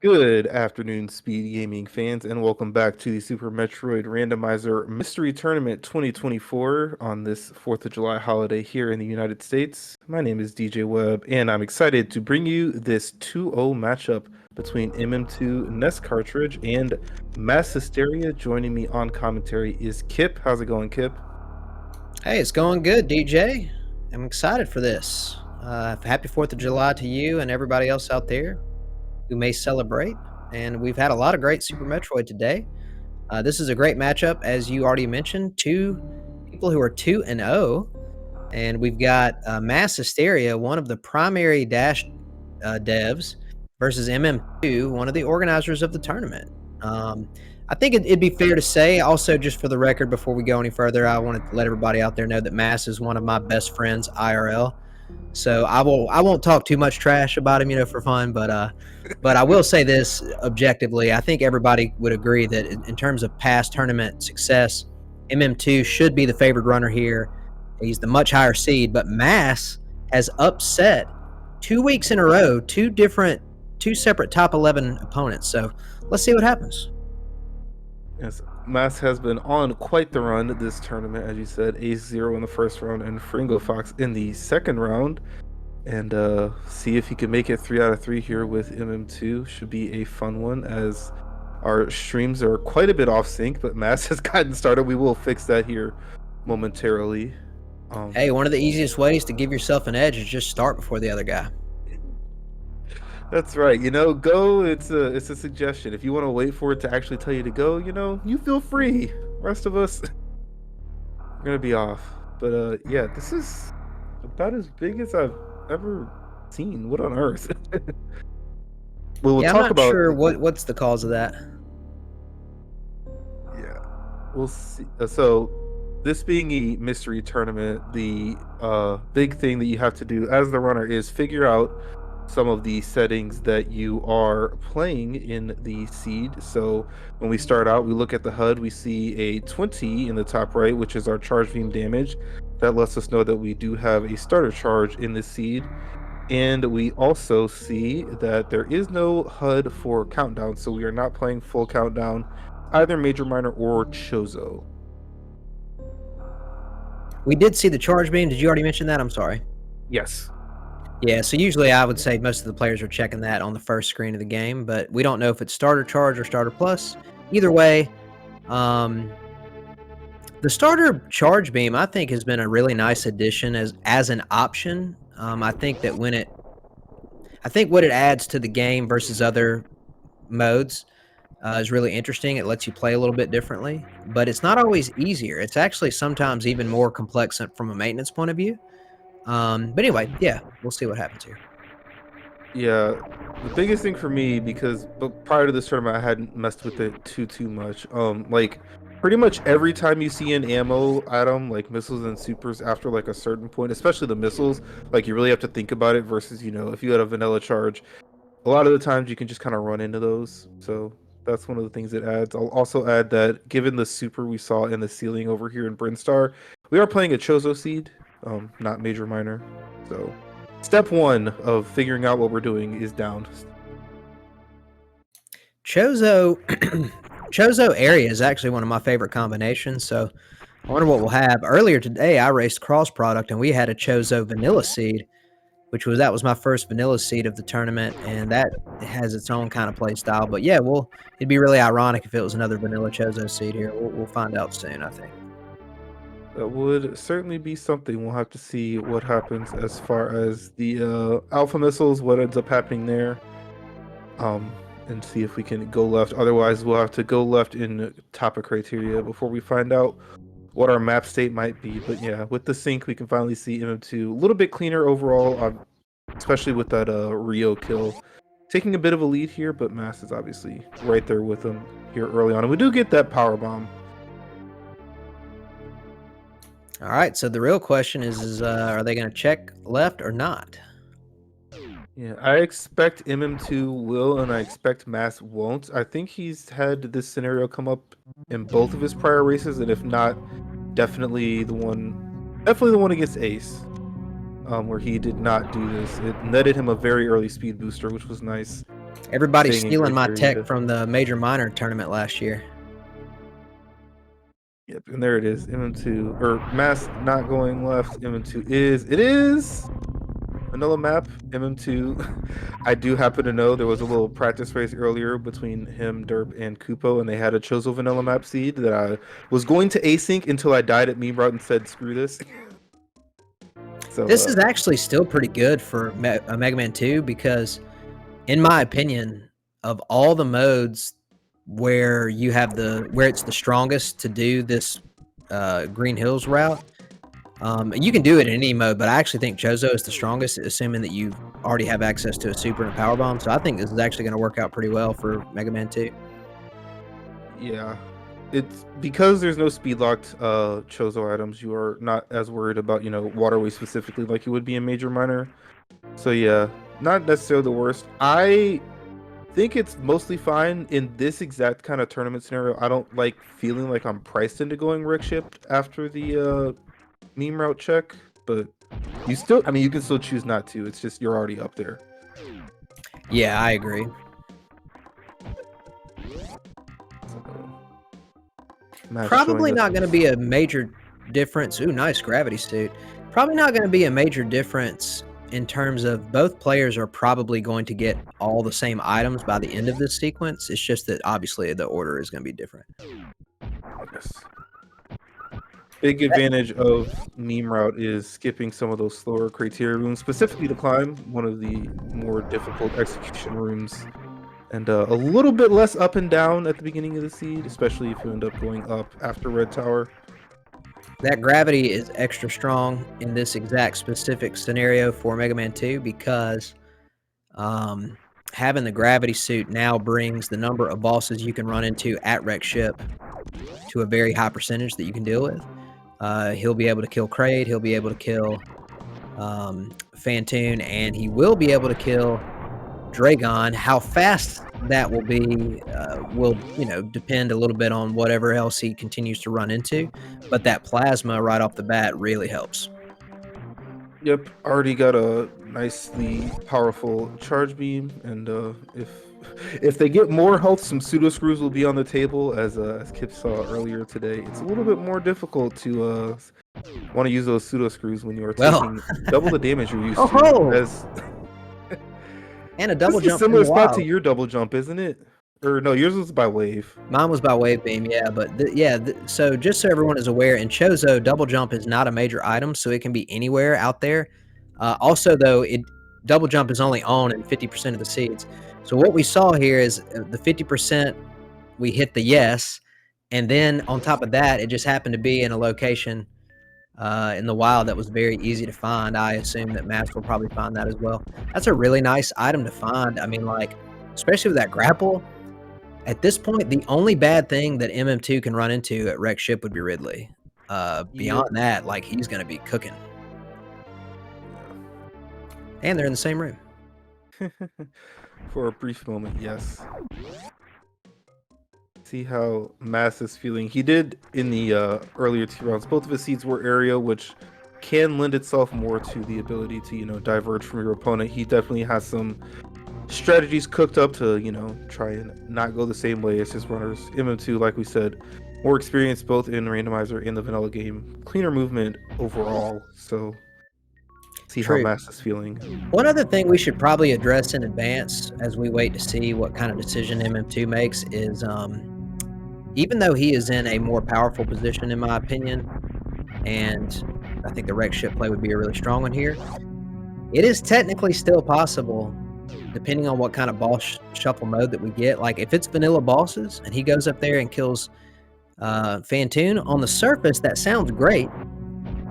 Good afternoon, Speed Gaming fans, and welcome back to the Super Metroid Randomizer Mystery Tournament 2024 on this 4th of July holiday here in the United States. My name is DJ Webb, and I'm excited to bring you this 2-0 matchup between mm2nescartridge and MassHesteria. Joining me on commentary is Kip. How's it going, Kip? Hey, it's going good, DJ. I'm excited for this. Happy 4th of July to you and everybody else out there who may celebrate. And we've had a lot of great Super Metroid today. This is a great matchup, as you already mentioned. Two people who are 2 and 0. And we've got Mass Hysteria, one of the primary Dash devs, versus MM2, one of the organizers of the tournament. I think it'd be fair to say, also, just for the record, before we go any further, I want to let everybody out there know that Mass is one of my best friends IRL. So I won't talk too much trash about him, for fun. But I will say this objectively: I think everybody would agree that in terms of past tournament success, MM2 should be the favored runner here. He's the much higher seed, but Mass has upset 2 weeks in a row, two separate top 11 opponents. So let's see what happens. Yes, Mass has been on quite the run this tournament, as you said, Ace-0 in the first round and Fringo Fox in the second round. And see if he can make it 3 out of 3 here with MM2. Should be a fun one, as our streams are quite a bit off sync, but Mass has gotten started. We will fix that here momentarily. Hey, one of the easiest ways to give yourself an edge is just start before the other guy. That's right. Go. It's a suggestion. If you want to wait for it to actually tell you to go, you feel free. Rest of us, we're gonna be off. But yeah, this is about as big as I've ever seen. What on earth? We'll Yeah, I'm talk not about. sure what's the cause of that. Yeah, we'll see. So, this being a mystery tournament, the big thing that you have to do as the runner is figure out some of the settings that you are playing in the seed. So when we start out, we look at the HUD, we see a 20 in the top right, which is our charge beam damage. That lets us know that we do have a starter charge in the seed. And we also see that there is no HUD for countdown, so we are not playing full countdown, either major, minor, or Chozo. We did see the charge beam. Did you already mention that? I'm sorry. Yes. Yeah, so usually I would say most of the players are checking that on the first screen of the game, but we don't know if it's starter charge or starter plus. Either way, the starter charge beam I think has been a really nice addition as an option. I think that what it adds to the game versus other modes is really interesting. It lets you play a little bit differently, but it's not always easier. It's actually sometimes even more complex from a maintenance point of view. But anyway, yeah, we'll see what happens here. Yeah, the biggest thing for me, because prior to this tournament, I hadn't messed with it too much. Like pretty much every time you see an ammo item, like missiles and supers, after like a certain point, especially the missiles, like you really have to think about it. Versus, if you had a vanilla charge, a lot of the times you can just kind of run into those. So that's one of the things it adds. I'll also add that given the super we saw in the ceiling over here in Brinstar, we are playing a Chozo seed, not major minor. So step one of figuring out what we're doing is down. Chozo Chozo area is actually one of my favorite combinations, so I wonder what we'll have. Earlier today, I raced cross product, and we had a Chozo vanilla seed, that was my first vanilla seed of the tournament, and that has its own kind of play style. But yeah, it'd be really ironic if it was another vanilla Chozo seed here. We'll find out soon, I think. That would certainly be something. We'll have to see what happens as far as the alpha missiles, what ends up happening there, and see if we can go left. Otherwise, we'll have to go left in topic criteria before we find out what our map state might be. But yeah, with the sync, we can finally see MM2 a little bit cleaner overall, especially with that Rio kill. Taking a bit of a lead here, but Mass is obviously right there with him here early on. And we do get that power bomb. All right, so the real question is are they going to check left or not? Yeah, I expect MM2 will, and I expect Mass won't. I think he's had this scenario come up in both of his prior races, and if not, definitely the one against Ace, where he did not do this. It netted him a very early speed booster, which was nice. Everybody's staying in stealing my criteria. tech from the Major Minor tournament last year. Yep, and there it is. MM2 or Mass not going left. MM2 is vanilla map. MM2. I do happen to know there was a little practice race earlier between him, Derp, and Kupo, and they had a Chozo vanilla map seed that I was going to async until I died at meme route and said, "Screw this." So This is actually still pretty good for Mega Man 2 because, in my opinion, of all the modes where you have where it's the strongest to do this Green Hills route, you can do it in any mode, but I actually think Chozo is the strongest, assuming that you already have access to a super and a power bomb. So I think this is actually going to work out pretty well for Mega Man 2. yeah, it's because there's no speed locked Chozo items. You are not as worried about waterway specifically like you would be in Major Minor. So yeah, not necessarily the worst. I think it's mostly fine in this exact kind of tournament scenario. I don't like feeling like I'm priced into going wreck shipped after the meme route check, but you can still choose not to. It's just you're already up there. Yeah, I agree. Probably not going to be a major difference. Ooh, nice gravity suit. Probably not going to be a major difference in terms of both players are probably going to get all the same items by the end of this sequence. It's just that obviously the order is going to be different. Yes. Big advantage of meme route is skipping some of those slower criteria rooms, specifically to climb, one of the more difficult execution rooms. And a little bit less up and down at the beginning of the seed, especially if you end up going up after Red Tower. That gravity is extra strong in this exact specific scenario for Mega Man 2 because having the gravity suit now brings the number of bosses you can run into at wreck ship to a very high percentage that you can deal with. He'll be able to kill Kraid, he'll be able to kill Phantoon, and he will be able to kill Dragon. How fast that will be will depend a little bit on whatever else he continues to run into, but that plasma right off the bat really helps. Yep, already got a nicely powerful charge beam, and if they get more health, some pseudo screws will be on the table. As Kip saw earlier today, it's a little bit more difficult to want to use those pseudo screws when you are taking double the damage you're used to. As and a double jump. Similar spot to your double jump, isn't it? Or no, yours was by wave. Mine was by wave beam, yeah. But so just so everyone is aware, in Chozo, double jump is not a major item, so it can be anywhere out there. Also, though, double jump is only on in 50% of the seeds. So what we saw here is the 50% we hit the yes, and then on top of that, it just happened to be in a location in the wild that was very easy to find. I assume that Mass will probably find that as well. That's a really nice item to find. I mean, like, especially with that grapple. At this point, the only bad thing that MM2 can run into at wreck ship would be Ridley. Beyond that, like, he's going to be cooking. And they're in the same room. For a brief moment, yes. See how Mass is feeling. He did in the earlier 2 rounds. Both of his seeds were area, which can lend itself more to the ability to diverge from your opponent. He definitely has some strategies cooked up to try and not go the same way as his runners. MM2, like we said, more experience both in Randomizer and the vanilla game, cleaner movement overall. So see how Mass is feeling. One other thing we should probably address in advance as we wait to see what kind of decision MM2 makes is even though he is in a more powerful position, in my opinion, and I think the wreck ship play would be a really strong one here, it is technically still possible, depending on what kind of boss shuffle mode that we get. Like, if it's vanilla bosses and he goes up there and kills Phantoon, on the surface, that sounds great,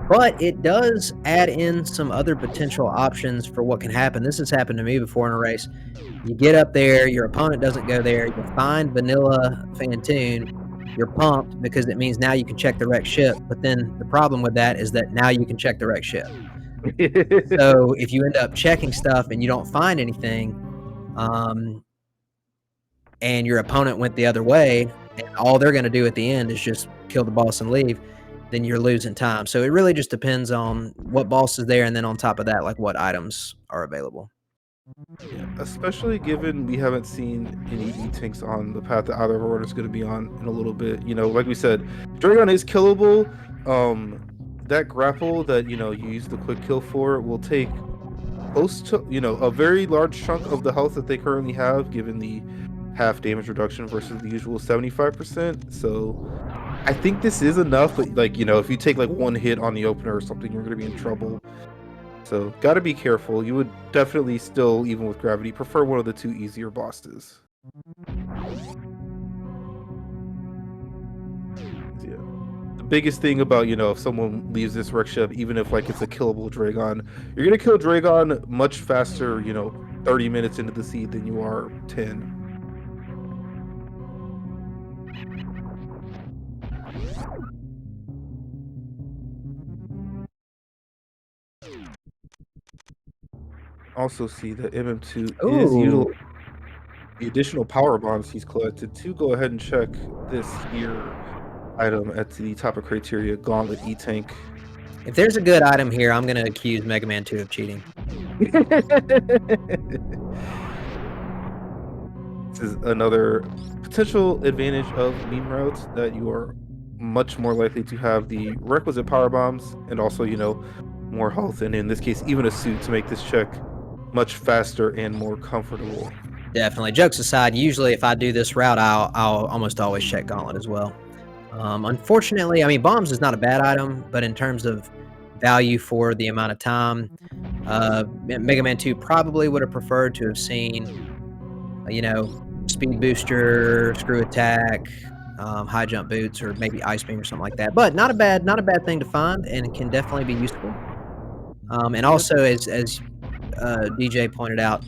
but it does add in some other potential options for what can happen. This has happened to me before in a race. You get up there, your opponent doesn't go there, you find vanilla Phantoon, you're pumped because it means now you can check the wreck ship, but then the problem with that is that now you can check the wreck ship. So if you end up checking stuff and you don't find anything, and your opponent went the other way, and all they're going to do at the end is just kill the boss and leave, then you're losing time. So it really just depends on what boss is there, and then on top of that, like, what items are available. Yeah, especially given we haven't seen any E-Tanks on the path that either of our orders is going to be on in a little bit. You know, like we said, Dragon is killable. That grapple that, you know, you use the quick kill for will take close to, you know, a very large chunk of the health that they currently have, given the half damage reduction versus the usual 75%. So I think this is enough, but like, you know, if you take like one hit on the opener or something, you're going to be in trouble. So gotta be careful. You would definitely still, even with gravity, prefer one of the two easier bosses. Yeah. The biggest thing about, you know, if someone leaves this wreck ship, even if like it's a killable Dragon, you're gonna kill Dragon much faster, you know, 30 minutes into the seed than you are 10. Also see that MM2 is Ooh. utilizing the additional power bombs he's collected to go ahead and check this here item at the top of criteria, Gauntlet E-Tank. If there's a good item here, I'm gonna accuse Mega Man 2 of cheating. This is another potential advantage of meme routes, that you are much more likely to have the requisite power bombs and also, you know, more health, and in this case, even a suit to make this check much faster and more comfortable. Definitely. Jokes aside, usually if I do this route, I'll almost always check Gauntlet as well. Unfortunately, I mean, bombs is not a bad item, but in terms of value for the amount of time, Mega Man 2 probably would have preferred to have seen, you know, speed booster, screw attack, high jump boots, or maybe ice beam or something like that. But not a bad thing to find, and can definitely be useful. And also, as DJ pointed out,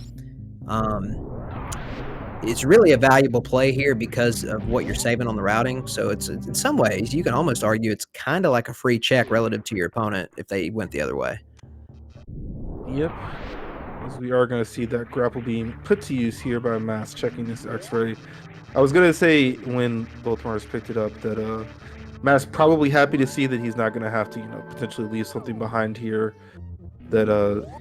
it's really a valuable play here because of what you're saving on the routing. So it's in some ways, you can almost argue it's kind of like a free check relative to your opponent if they went the other way. Yep. As we are going to see that grapple beam put to use here by Mass checking this X-ray. I was going to say when both runners picked it up that Mass probably happy to see that he's not going to have to, you know, potentially leave something behind here that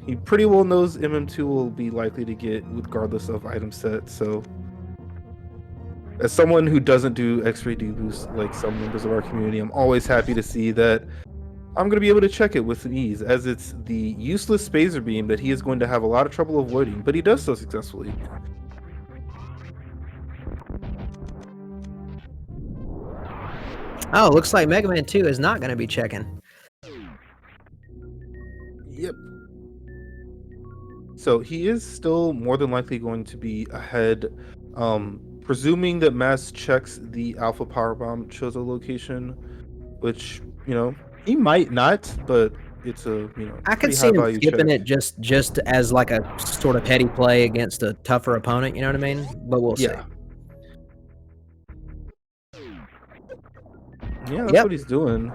he pretty well knows MM2 will be likely to get regardless of item set. So as someone who doesn't do X-ray deboost like some members of our community, I'm always happy to see that I'm going to be able to check it with ease, as it's the useless Spazer Beam that he is going to have a lot of trouble avoiding, but he does so successfully. Oh, looks like Mega Man 2 is not going to be checking. Yep. So he is still more than likely going to be ahead, presuming that Mass checks the Alpha Powerbomb Chozo location, which, you know, he might not, but it's a, you know, I could pretty see high him value skipping check. it just as like a sort of petty play against a tougher opponent, you know what I mean? But we'll see. Yeah, that's Yep. what he's doing.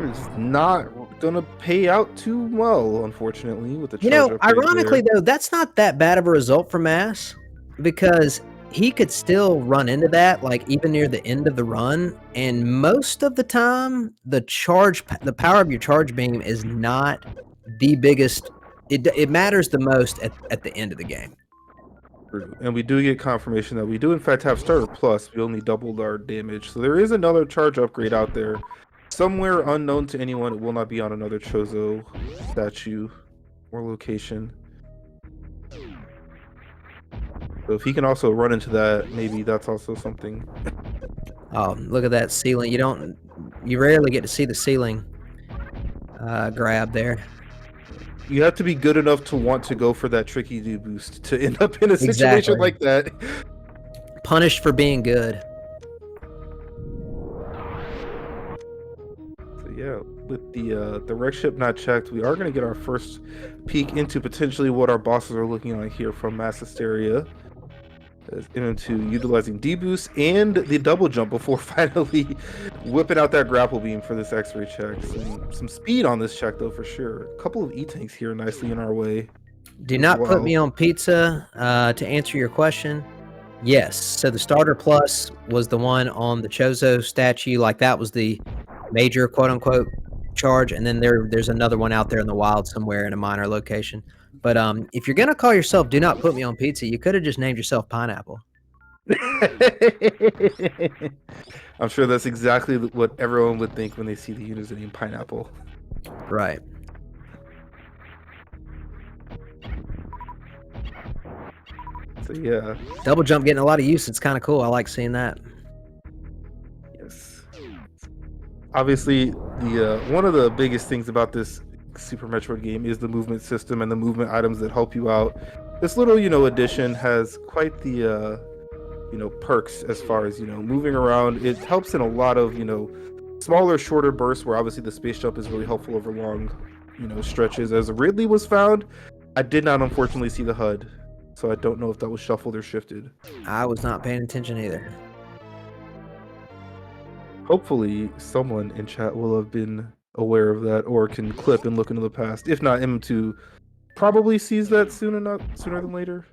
It's not gonna pay out too well, unfortunately, with the charge You know, upgrade ironically there. though, that's not that bad of a result for Mass, because he could still run into that, like, even near the end of the run, and most of the time, the power of your charge beam is not the biggest. It matters the most at the end of the game. And we do get confirmation that we do in fact have Starter Plus. We only doubled our damage. So there is another charge upgrade out there. Somewhere unknown to anyone, it will not be on another Chozo statue or location. So if he can also run into that, maybe that's also something. Oh, look at that ceiling. You rarely get to see the ceiling grab there. You have to be good enough to want to go for that tricky do boost to end up in a situation like that. Punished for being good. So yeah, with the wreck ship not checked, we are going to get our first peek into potentially what our bosses are looking like here from MassHesteria. As MM2 utilizing deboost and the double jump before finally whipping out that grapple beam for this X-ray check. Some speed on this check though, for sure. A couple of E-Tanks here nicely in our way. Do not put me on pizza. To answer your question, yes. So the Starter Plus was the one on the Chozo statue. Like, that was the major quote-unquote charge, and then there's another one out there in the wild somewhere in a minor location. But if you're gonna call yourself "Do Not Put Me on Pizza," you could have just named yourself Pineapple. I'm sure that's exactly what everyone would think when they see the username Pineapple. Right. So yeah. Double jump getting a lot of use. It's kind of cool. I like seeing that. Yes. Obviously, the one of the biggest things about this Super Metroid game is the movement system and the movement items that help you out. This little, addition has quite the perks as far as moving around. It helps in a lot of smaller, shorter bursts where obviously the space jump is really helpful over long stretches. As Ridley was found, I did not unfortunately see the HUD, so I don't know if that was shuffled or shifted. I was not paying attention either. Hopefully someone in chat will have been aware of that or can clip and look into the past. If not, M2 probably sees that sooner than later.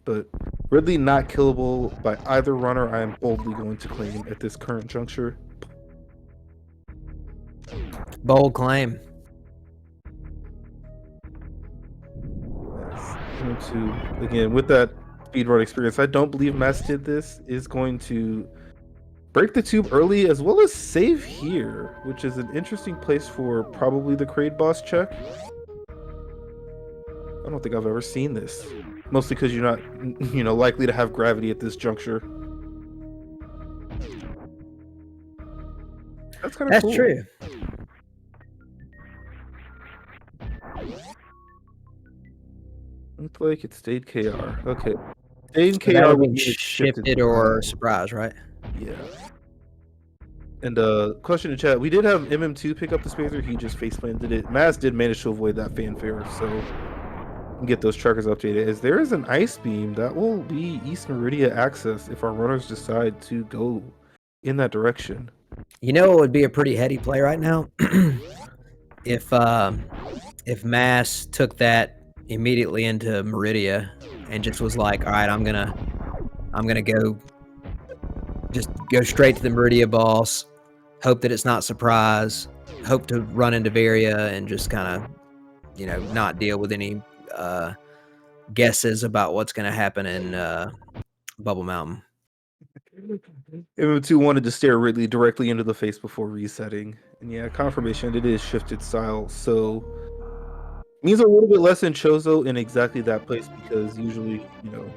But Ridley not killable by either runner, I am boldly going to claim at this current juncture. Bold claim. M2, again, with that speedrun experience, I don't believe Mass did this, is going to break the tube early as well as save here, which is an interesting place for probably the Kraid boss check. I don't think I've ever seen this. Mostly because you're not, likely to have gravity at this juncture. That's kind of cool. That's true. Looks like it stayed KR. Okay. Stayed So KR that would would be be shifted or surprise, right? Yeah. And question in chat. We did have MM2 pick up the spacer. He just face planted it. Mass did manage to avoid that fanfare, so get those trackers updated. As there is an ice beam that will be East Meridia access if our runners decide to go in that direction. It would be a pretty heady play right now if Mass took that immediately into Meridia and just was like, all right, I'm gonna go straight to the Meridia boss, hope that it's not surprise, hope to run into Varia and just kind of not deal with any guesses about what's going to happen in Bubble Mountain. MM2 wanted to stare Ridley directly into the face before resetting. And yeah, confirmation, it is shifted style. So means a little bit less in Chozo in exactly that place because usually,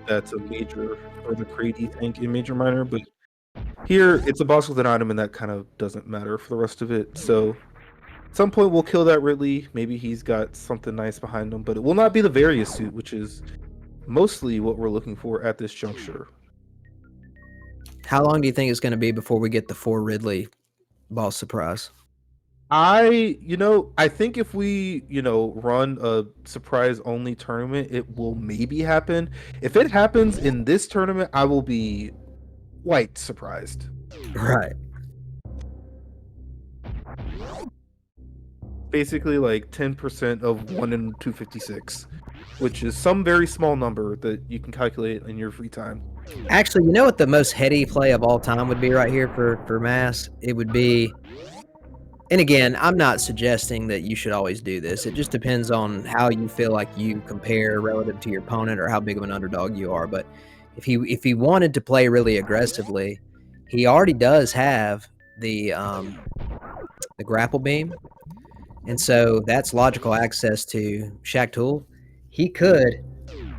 that's a major for the Crady tank in Major Minor. But here, it's a boss with an item and that kind of doesn't matter for the rest of it. So at some point, we'll kill that Ridley. Maybe he's got something nice behind him, but it will not be the Various suit, which is mostly what we're looking for at this juncture. How long do you think it's going to be before we get the 4 Ridley boss surprise? I think if we, run a surprise-only tournament, it will maybe happen. If it happens in this tournament, I will be quite surprised. Right. Basically like 10% of 1 in 256, which is some very small number that you can calculate in your free time. Actually, you know what the most heady play of all time would be right here for Mass? It would be, and again, I'm not suggesting that you should always do this. It just depends on how you feel like you compare relative to your opponent or how big of an underdog you are. But if he wanted to play really aggressively, he already does have the grapple beam. And so that's logical access to Shaq Tool. He could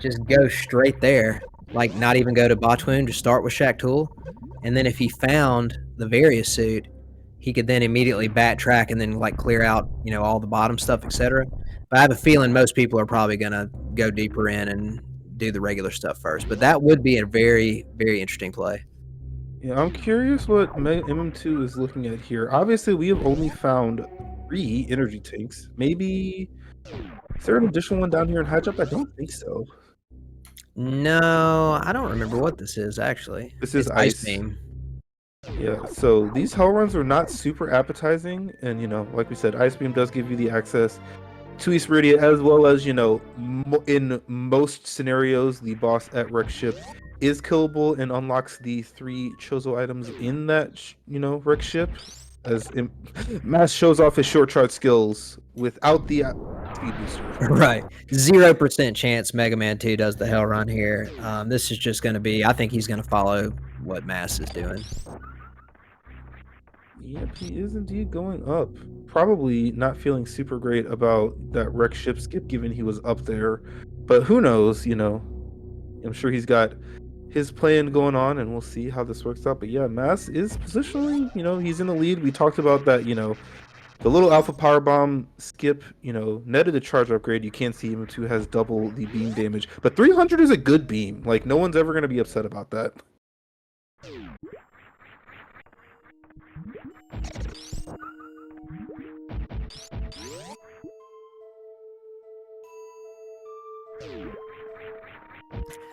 just go straight there, like not even go to Botwoon, just start with Shaq Tool. And then if he found the Various suit, he could then immediately backtrack and then like clear out, all the bottom stuff, etc. But I have a feeling most people are probably going to go deeper in and do the regular stuff first. But that would be a very, very interesting play. Yeah, I'm curious what MM2 is looking at here. Obviously, we have only found 3 energy tanks. Maybe is there an additional one down here in high jump? I don't think so. No, I don't remember what this is actually. This is Ice Beam. Yeah, so these hell runs are not super appetizing, and like we said, Ice Beam does give you the access to East Meridia, as well as in most scenarios, the boss at Wreck Ship is killable and unlocks the 3 Chozo items in that Wreck Ship. as Mass shows off his short charge skills without the speed booster. Right. 0% chance Mega Man 2 does the hell run here. This is just going to be, I think he's going to follow what Mass is doing. Yep, he is indeed going up. Probably not feeling super great about that wreck ship skip, given he was up there. But who knows, you know. I'm sure he's got his plan going on, and we'll see how this works out. But yeah, Mass is positionally, you know, he's in the lead. We talked about that, you know, the little Alpha Power Bomb skip, you know, netted a charge upgrade. You can't see M2 has double the beam damage. But 300 is a good beam. Like, no one's ever going to be upset about that.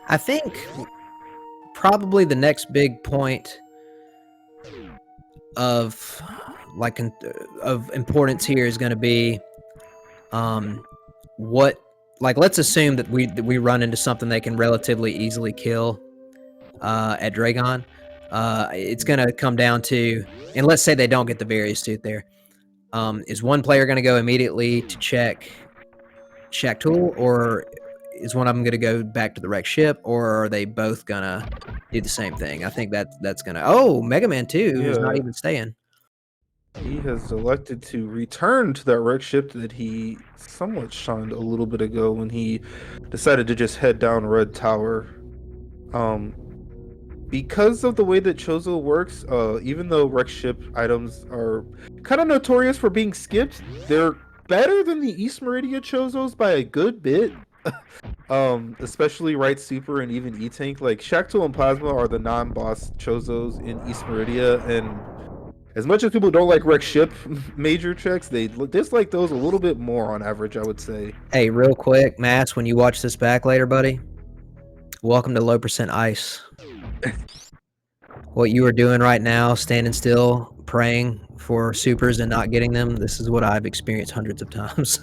I think probably the next big point of of importance here is going to be what, like, let's assume that we run into something they can relatively easily kill at Dragon. It's going to come down to, and let's say they don't get the various suit there. Is one player going to go immediately to check Shack Tool, or is one of them going to go back to the wrecked ship, or are they both going to do the same thing? I think that's going to... Oh, Mega Man 2 is not even staying. He has elected to return to that wrecked ship that he somewhat shunned a little bit ago when he decided to just head down Red Tower. Because of the way that Chozo works, even though wrecked ship items are kind of notorious for being skipped, they're better than the East Meridia Chozos by a good bit. Especially Right Super and even E-Tank. Like, Shacto and Plasma are the non-boss Chozos in East Meridia, and as much as people don't like wreck ship major checks, they dislike those a little bit more on average, I would say. Hey, real quick, Mass, when you watch this back later, buddy, welcome to low percent ice. What you are doing right now, standing still, praying for supers and not getting them, this is what I've experienced hundreds of times.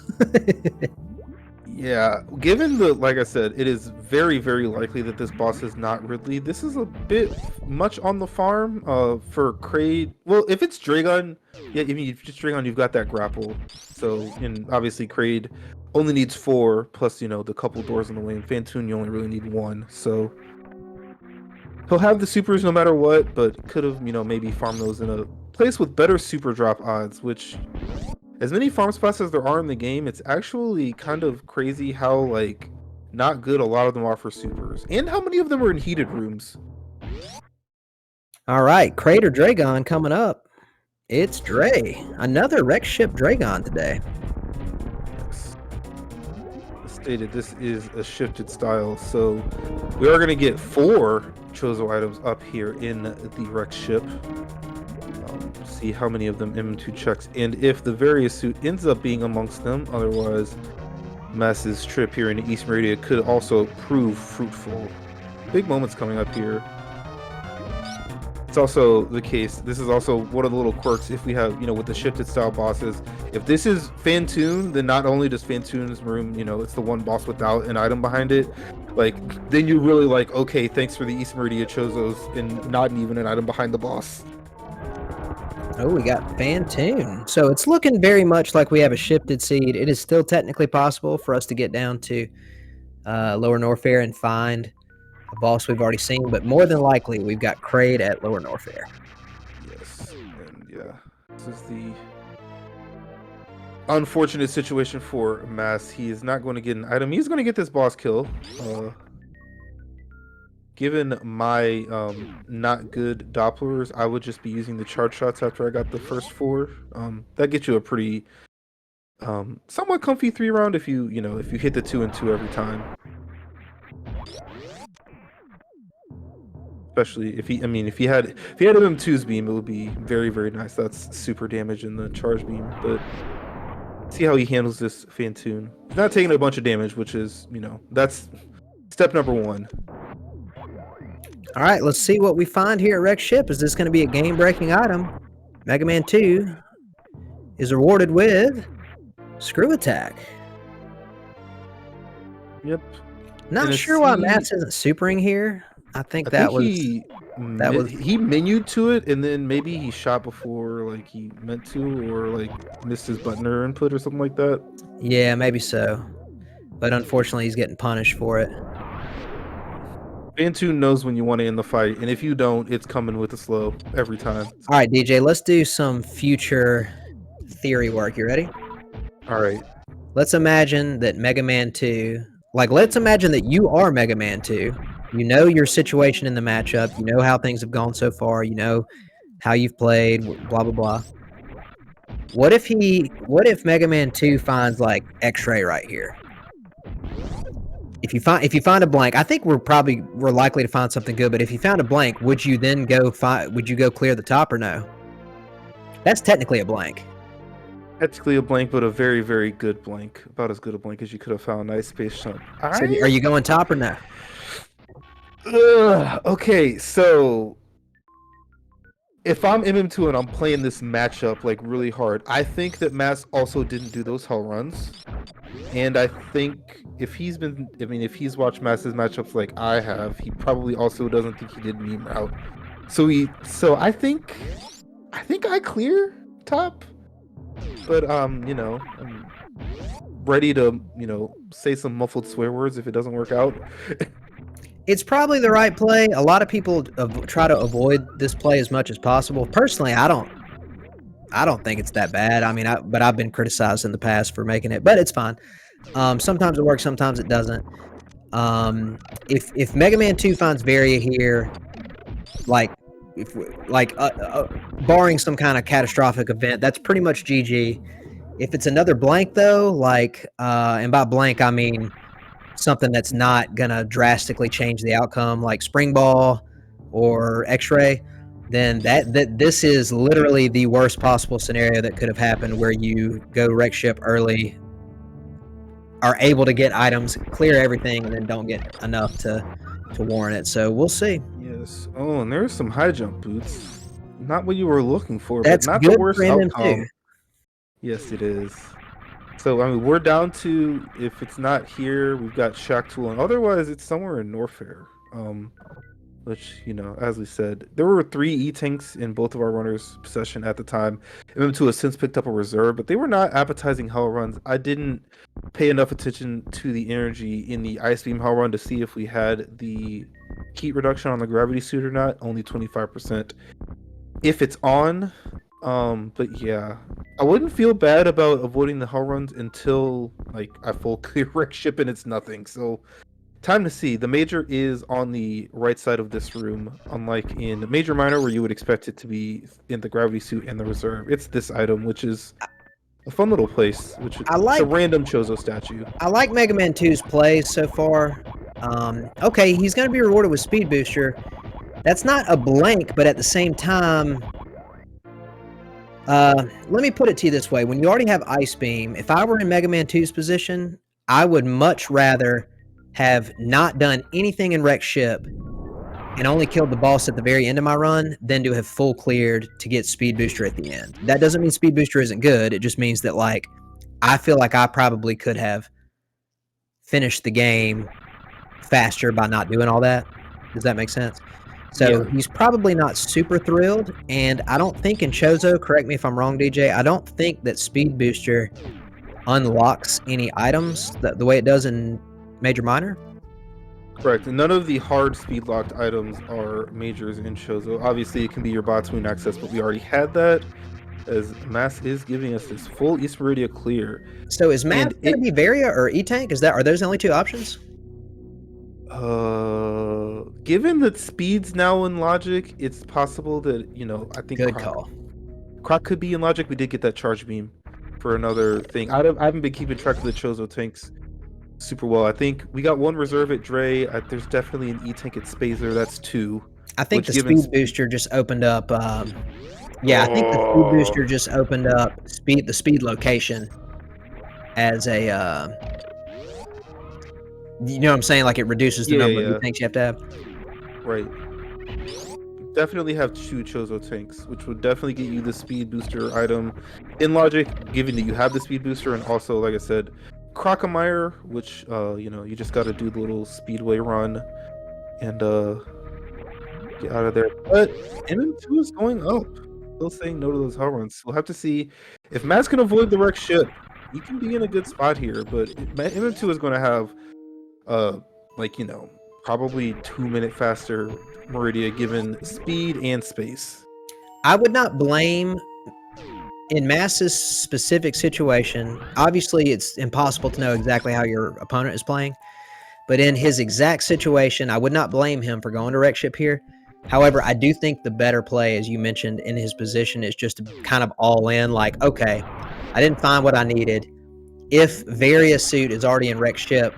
Yeah, given the, like I said, it is very, very likely that this boss is not Ridley. This is a bit much on the farm for Kraid. Well, if it's Dragon, yeah, I mean, if it's Dragon, you've got that grapple. So, and obviously Kraid only needs 4, plus, you know, the couple doors in the way. And Fantoon, you only really need 1. So, he'll have the supers no matter what, but could have, you know, maybe farmed those in a place with better super drop odds, which... As many farm spots as there are in the game, it's actually kind of crazy how, like, not good a lot of them are for supers. And how many of them are in heated rooms. All right, Crater Dragon coming up. It's Dre. Another wreck ship Dragon today. Yes. As stated, this is a shifted style, so we are going to get 4 Chozo items up here in the wrecked ship. See how many of them M2 checks, and if the various suit ends up being amongst them. Otherwise, Mass's trip here in East Meridia could also prove fruitful. Big moments coming up here. It's also the case, this is also one of the little quirks if we have, you know, with the shifted style bosses. If this is Fantoon, then not only does Fantoon's room, you know, it's the one boss without an item behind it, like, then you really like, okay, thanks for the East Meridia Chozos and not even an item behind the boss. Oh, we got Fantoon. So it's looking very much like we have a shifted seed. It is still technically possible for us to get down to Lower Norfair and find a boss we've already seen, but more than likely we've got Kraid at Lower Norfair. Yes, and yeah, this is the unfortunate situation for Mass. He is not going to get an item. He's going to get this boss kill. Given my not good Dopplers, I would just be using the charge shots after I got the first 4. That gets you a pretty somewhat comfy 3-round if you hit the 2 and 2 every time. Especially if he had M2's beam, it would be very, very nice. That's super damage in the charge beam, but see how he handles this Fantoon. He's not taking a bunch of damage, which is, you know, that's step number 1. All right, let's see what we find here at Wreck Ship. Is this going to be a game-breaking item? Mega Man 2 is rewarded with Screw Attack. Yep. Not sure why Mass isn't supering here. I think I that think was that was he menued to it, and then maybe he shot before like he meant to, or like missed his button input or something like that. yeah, maybe so. But unfortunately, he's getting punished for it. Bantu knows when you want to end the fight, and if you don't, it's coming with a slow every time. All right, DJ, let's do some future theory work. You ready? All right. Let's imagine that Mega Man 2, like, let's imagine that you are Mega Man 2. You know your situation in the matchup. You know how things have gone so far. You know how you've played, blah, blah, blah. What if Mega Man 2 finds, like, X-ray right here? If you find a blank, I think we're likely to find something good, but if you found a blank, would you then go clear the top or no? That's technically a blank. Technically a blank, but a very, very good blank. About as good a blank as you could have found. Nice space jump. So are you going top or no? Okay, so if I'm MM2 and I'm playing this matchup like really hard, I think that Mass also didn't do those hell runs. And I think if he's watched Mass's matchups like I have, he probably also doesn't think he did meme route. So I think I clear top. But you know, I'm ready to, you know, say some muffled swear words if it doesn't work out. It's probably the right play. A lot of people try to avoid this play as much as possible. Personally, I don't think it's that bad. I mean, but I've been criticized in the past for making it, but it's fine. Sometimes it works, sometimes it doesn't. If Mega Man 2 finds Varia here, barring some kind of catastrophic event, that's pretty much GG. If it's another blank though, like, and by blank I mean something that's not gonna drastically change the outcome, like Spring Ball or X-Ray, then this is literally the worst possible scenario that could have happened, where you go wreck ship early, are able to get items, clear everything, and then don't get enough to warrant it. So we'll see. Yes. Oh, and there's some high jump boots. Not what you were looking for, That's but not good the worst for MM2. outcome. Yes, it is. So I mean, we're down to, if it's not here, we've got Shack Tool, and otherwise it's somewhere in Norfair. Which, you know, as we said, there were 3 E-tanks in both of our runners' possession at the time. MM2 has since picked up a reserve, but they were not appetizing hell runs. I didn't pay enough attention to the energy in the Ice Beam hell run to see if we had the heat reduction on the gravity suit or not. Only 25%. If it's on, but yeah, I wouldn't feel bad about avoiding the hell runs until like I full clear wreck ship and it's nothing. So time to see. The major is on the right side of this room, unlike in Major Minor where you would expect it to be in the gravity suit and the reserve. It's this item, which is a fun little place, which is a random Chozo statue. I like Mega Man 2's plays so far. Okay, he's going to be rewarded with Speed Booster. That's not a blank, but at the same time, let me put it to you this way. When you already have Ice Beam, if I were in Mega Man 2's position, I would much rather have not done anything in wreck ship and only killed the boss at the very end of my run than to have full cleared to get Speed Booster at the end. That doesn't mean Speed Booster isn't good. It just means that, like, I feel like I probably could have finished the game faster by not doing all that. Does that make sense? So yeah. He's probably not super thrilled, and I don't think in Chozo, correct me if I'm wrong, DJ, I don't think that Speed Booster unlocks any items the way it does in Major Minor. Correct. And none of the hard speed locked items are majors in Chozo. Obviously, it can be your bot tween access, but we already had that, as Mass is giving us this full East Meridia clear. So is Mass going to be Varia or E-Tank? Are those the only 2 options? Given that Speed's now in Logic, it's possible that, you know, I think good call. Croc could be in Logic. We did get that charge beam for another thing. I haven't been keeping track of the Chozo tanks super well. I think we got 1 reserve at Dre. There's definitely an E-Tank at Spazer. That's 2. I think the Speed Booster just opened up. Yeah, I think the Speed Booster just opened up the speed location as a. You know what I'm saying? Like, it reduces the number of tanks you have to have. Right. Definitely have 2 Chozo tanks, which would definitely get you the Speed Booster item in Logic, given that you have the Speed Booster, and also, like I said, Crocomire, which you know, you just got to do the little speedway run, and Get out of there. But MM2 is going up. Still saying no to those hell runs. We'll have to see if Matt's can avoid the wreck ship. He can be in a good spot here, but MM2 is going to have, like, you know, probably 2-minute faster Meridia given speed and space. I would not blame in Mass's specific situation. Obviously, it's impossible to know exactly how your opponent is playing, but in his exact situation, I would not blame him for going to wreck ship here. However, I do think the better play, as you mentioned, in his position is just to kind of all in, like, okay, I didn't find what I needed. If Various Suit is already in wreck ship,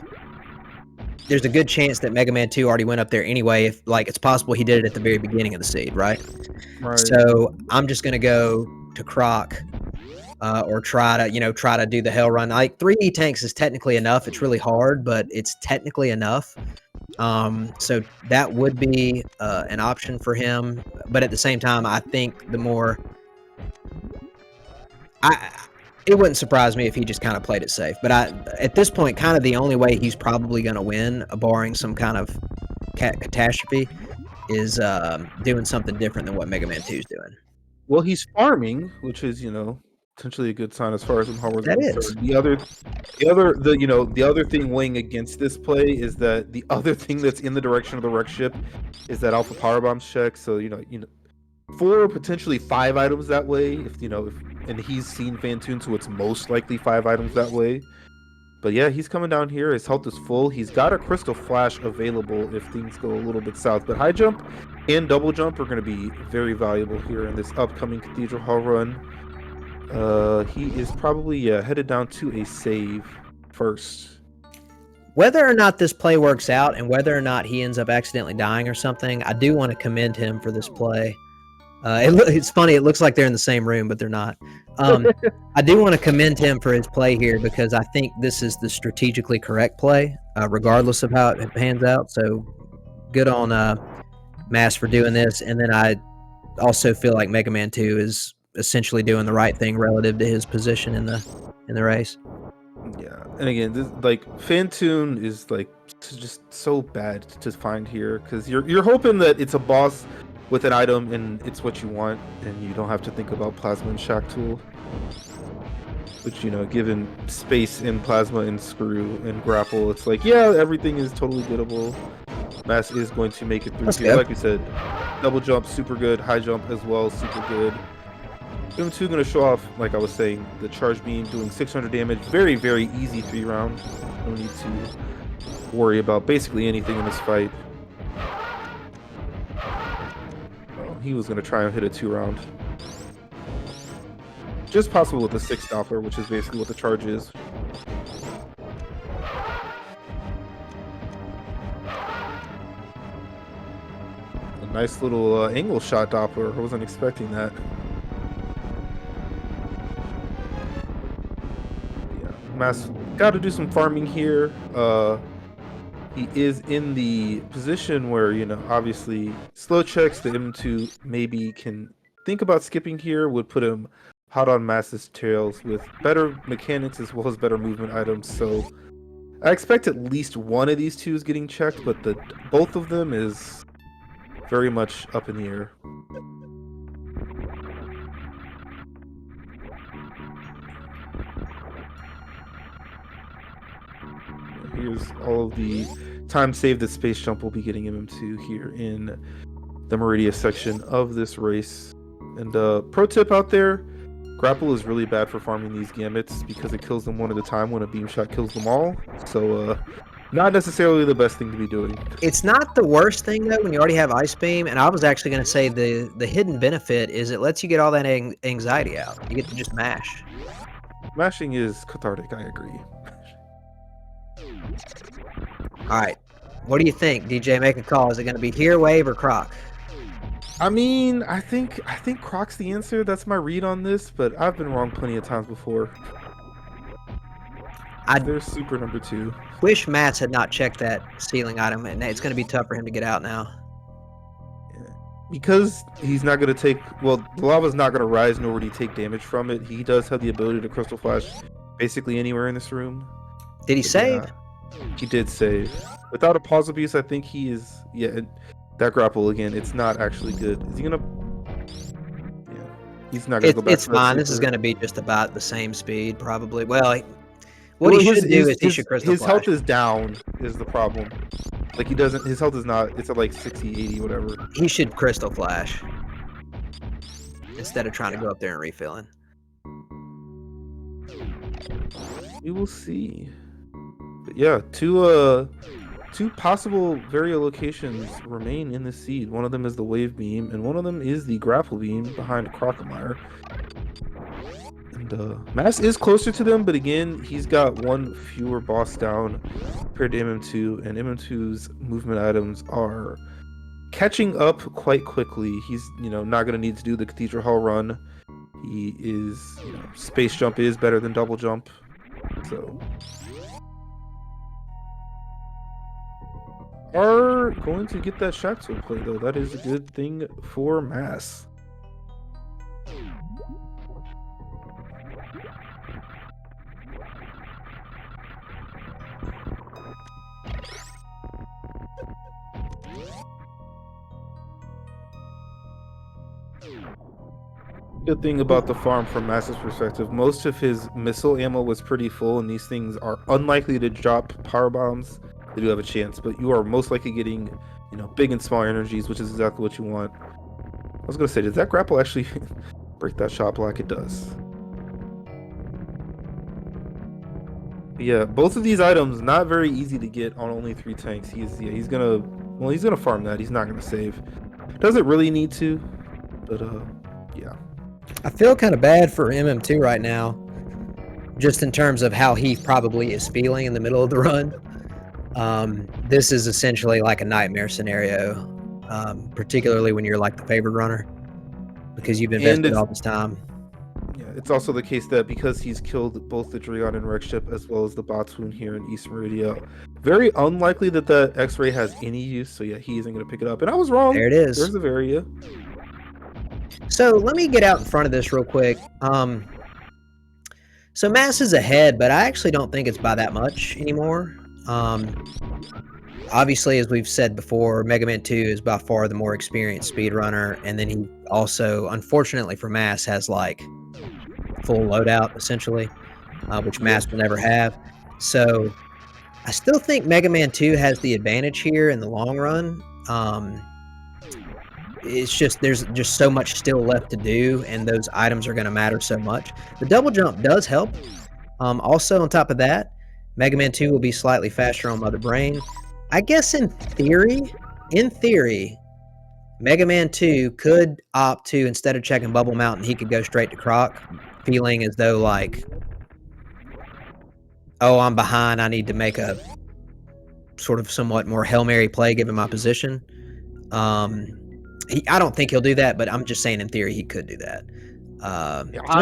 there's a good chance that Mega Man 2 already went up there anyway. If, like, it's possible he did it at the very beginning of the seed, right? So I'm just going to go to Croc or try to do the hell run. Like 3D tanks is technically enough. It's really hard, but it's technically enough. So that would be an option for him. But at the same time, I think the more it wouldn't surprise me if he just kind of played it safe. But at this point, kind of the only way he's probably going to win, barring some kind of catastrophe, is doing something different than what Mega Man 2 is doing. Well, he's farming, which is, you know, potentially a good sign as far as how we're concerned. The other thing weighing against this play is that the other thing that's in the direction of the wreck ship is that Alpha Power Bombs check. So you know, 4 potentially 5 items that way. And he's seen Fantoon, so it's most likely 5 items that way. But yeah, he's coming down here. His health is full. He's got a Crystal Flash available if things go a little bit south. But high jump and double jump are going to be very valuable here in this upcoming Cathedral Hall run. He is probably headed down to a save first. Whether or not this play works out and whether or not he ends up accidentally dying or something, I do want to commend him for this play. It's funny. It looks like they're in the same room, but they're not. I do want to commend him for his play here because I think this is the strategically correct play, regardless of how it pans out. So good on Mass for doing this. And then I also feel like Mega Man 2 is essentially doing the right thing relative to his position in the race. Yeah, and again, this, like, Fantoon is like just so bad to find here because you're hoping that it's a boss with an item and it's what you want and you don't have to think about Plasma and Shock Tool, which, you know, given space in Plasma and Screw and Grapple, it's like, yeah, everything is totally gettable. Mass is going to make it through here. Like we said, double jump super good, high jump as well super good. M2 going to show off, like I was saying, the charge beam doing 600 damage. Very, very easy 3 round. No need to worry about basically anything in this fight. He was going to try and hit a 2 round. Just possible with the 6 Doppler, which is basically what the charge is. A nice little angle shot Doppler. I wasn't expecting that. Yeah, Mass got to do some farming here. He is in the position where, you know, obviously slow checks the M2 maybe can think about skipping here, would put him hot on Mass's tails with better mechanics as well as better movement items. So I expect at least one of these two is getting checked, but both of them is very much up in the air. Here's all of the time saved that Space Jump will be getting MM2 here in the Meridia section of this race. And pro tip out there, Grapple is really bad for farming these gamuts because it kills them one at a time when a beam shot kills them all. So not necessarily the best thing to be doing. It's not the worst thing though when you already have Ice Beam, and I was actually going to say the hidden benefit is it lets you get all that anxiety out. You get to just mash. Mashing is cathartic, I agree. All right, what do you think, DJ? Make a call. Is it going to be here, Wave, or Croc? I mean, I think Croc's the answer. That's my read on this, but I've been wrong plenty of times before. There's super number 2. Wish Mats had not checked that ceiling item, and it's going to be tough for him to get out now. Yeah. Because he's not going to take, well, the lava's not going to rise, nor would he take damage from it. He does have the ability to Crystal Flash basically anywhere in this room. Did he save? Yeah, he did save. Without a pause abuse, I think he is, yeah. That grapple again, it's not actually good. Is he gonna? Yeah, he's not gonna go back It's to that fine. This is super. going to be just about the same speed, probably. Well, what he should do is he should Crystal his Flash. health is down is the problem. Like he doesn't. His health is not. It's at like 60, 80, whatever. He should Crystal Flash instead of trying to go up there and refilling. We will see. But yeah, two possible vario locations remain in the seed. One of them is the wave beam, and one of them is the grapple beam behind Crocomire. And Mass is closer to them, but again, he's got one fewer boss down compared to MM2, and MM2's movement items are catching up quite quickly. He's, not going to need to do the Cathedral Hall run. He is, space jump is better than double jump. So are going to get that Shaxo play though. That is a good thing for Mass. Good thing about the farm from Mass's perspective, most of his missile ammo was pretty full, and these things are unlikely to drop power bombs. They do have a chance, but you are most likely getting, big and small energies, which is exactly what you want. I was gonna say, did that grapple actually break that shot block? It does. But yeah, both of these items not very easy to get on only 3 tanks. He's gonna farm that. He's not gonna save. Doesn't really need to, but yeah. I feel kind of bad for MM2 right now, just in terms of how he probably is feeling in the middle of the run. This is essentially like a nightmare scenario, particularly when you're like the favored runner, because you've invested all this time. Yeah, it's also the case that because he's killed both the Dreon and Rex ship as well as the Botswoon here in East Meridia, very unlikely that the X-ray has any use. So yeah, he isn't going to pick it up. And I was wrong. There it is. There's the Varia. So let me get out in front of this real quick. So Mass is ahead, but I actually don't think it's by that much anymore. Obviously, as we've said before, Mega Man 2 is by far the more experienced speedrunner, and then he also, unfortunately for Mass, has like full loadout essentially, which Mass will never have. So I still think Mega Man 2 has the advantage here in the long run. It's just there's just so much still left to do, and those items are going to matter so much. The double jump does help. Also, on top of that, Mega Man 2 will be slightly faster on Mother Brain. I guess in theory, Mega Man 2 could opt to, instead of checking Bubble Mountain, he could go straight to Croc, feeling as though like, oh, I'm behind, I need to make a sort of somewhat more Hail Mary play given my position. I don't think he'll do that, but I'm just saying in theory he could do that.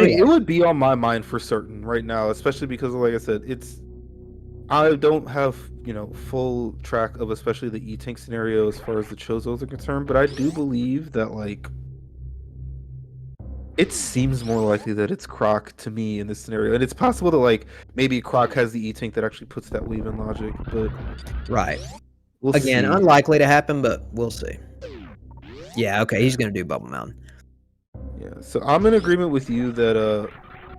It would be on my mind for certain right now, especially because, like I said, I don't have full track of especially the E-Tank scenario as far as the Chozos are concerned, but I do believe that like it seems more likely that it's Croc to me in this scenario, and it's possible that like maybe Croc has the E-Tank that actually puts that weave in logic, but right. We'll Again, see. Unlikely to happen, but we'll see. Yeah, okay, he's gonna do Bubble Mountain. Yeah, so I'm in agreement with you that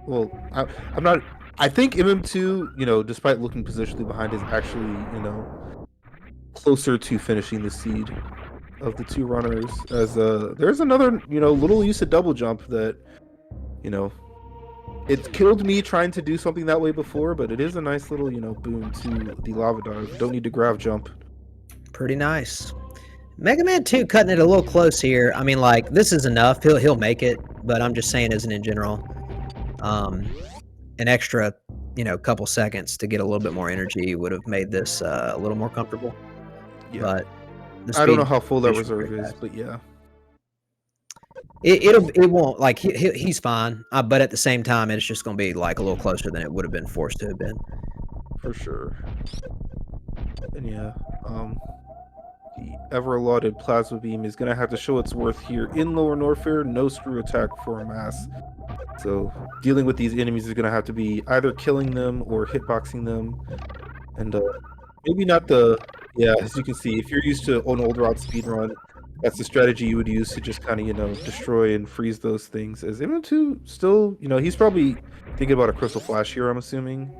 I'm not. I think MM2, despite looking positionally behind, is actually closer to finishing the seed of the 2 runners. As there's another little use of double jump that it killed me trying to do something that way before, but it is a nice little boon to the lava dive. Don't need to grav jump. Pretty nice. Mega Man 2 cutting it a little close here. I mean, like, this is enough. He'll make it, but I'm just saying, isn't in general. An extra, couple seconds to get a little bit more energy would have made this a little more comfortable. Yeah. But I don't know how full that reserve is, but yeah. It won't, like, he's fine, but at the same time, it's just going to be like a little closer than it would have been forced to have been. For sure. And yeah, the ever-lauded plasma beam is going to have to show its worth here in Lower Norfair. No screw attack for Mass. So dealing with these enemies is going to have to be either killing them or hitboxing them. And maybe not the... Yeah, as you can see, if you're used to an old route speedrun, that's the strategy you would use to just kind of, you know, destroy and freeze those things. As M2 still, you know, he's probably thinking about a Crystal Flash here, I'm assuming.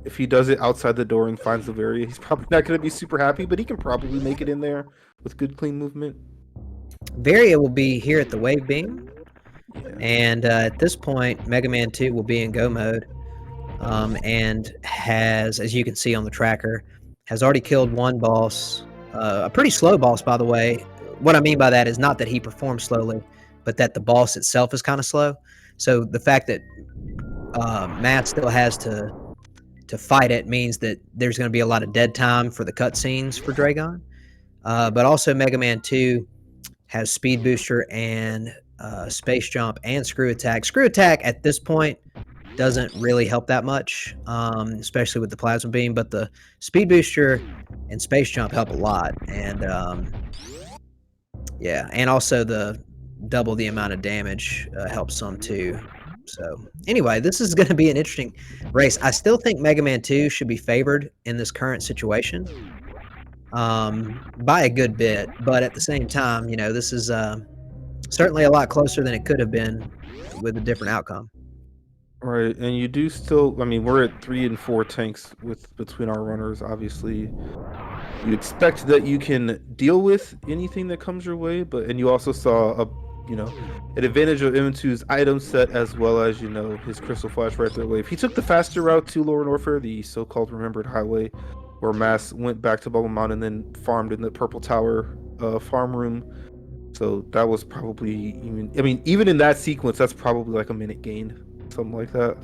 If he does it outside the door and finds the Varia, he's probably not going to be super happy, but he can probably make it in there with good, clean movement. Varia will be here at the wave beam, Yeah. and at this point, Mega Man 2 will be in go mode, and has, as you can see on the tracker, has already killed one boss, a pretty slow boss, by the way. What I mean by that is not that he performs slowly, but that the boss itself is kind of slow. So the fact that Matt still has to fight it means that there's going to be a lot of dead time for the cutscenes for Dragon. But also Mega Man 2 has speed booster and space jump and screw attack. Screw attack at this point doesn't really help that much, especially with the plasma beam, but the speed booster and space jump help a lot. And yeah, and also the double the amount of damage helps some too. So anyway, this is going to be an interesting race. I still think Mega Man 2 should be favored in this current situation by a good bit, but at the same time, you know, this is certainly a lot closer than it could have been with a different outcome. Right, and you do still, I mean, we're at 3 and 4 tanks between our runners, obviously. You expect that you can deal with anything that comes your way, and you also saw an advantage of M2's item set as well as, you know, his Crystal Flash right there wave. He took the faster route to Lower Norfair, the so-called Remembered Highway, where Mass went back to Bubble Mountain and then farmed in the Purple Tower farm room. So that was probably even in that sequence, that's probably like a minute gained, something like that.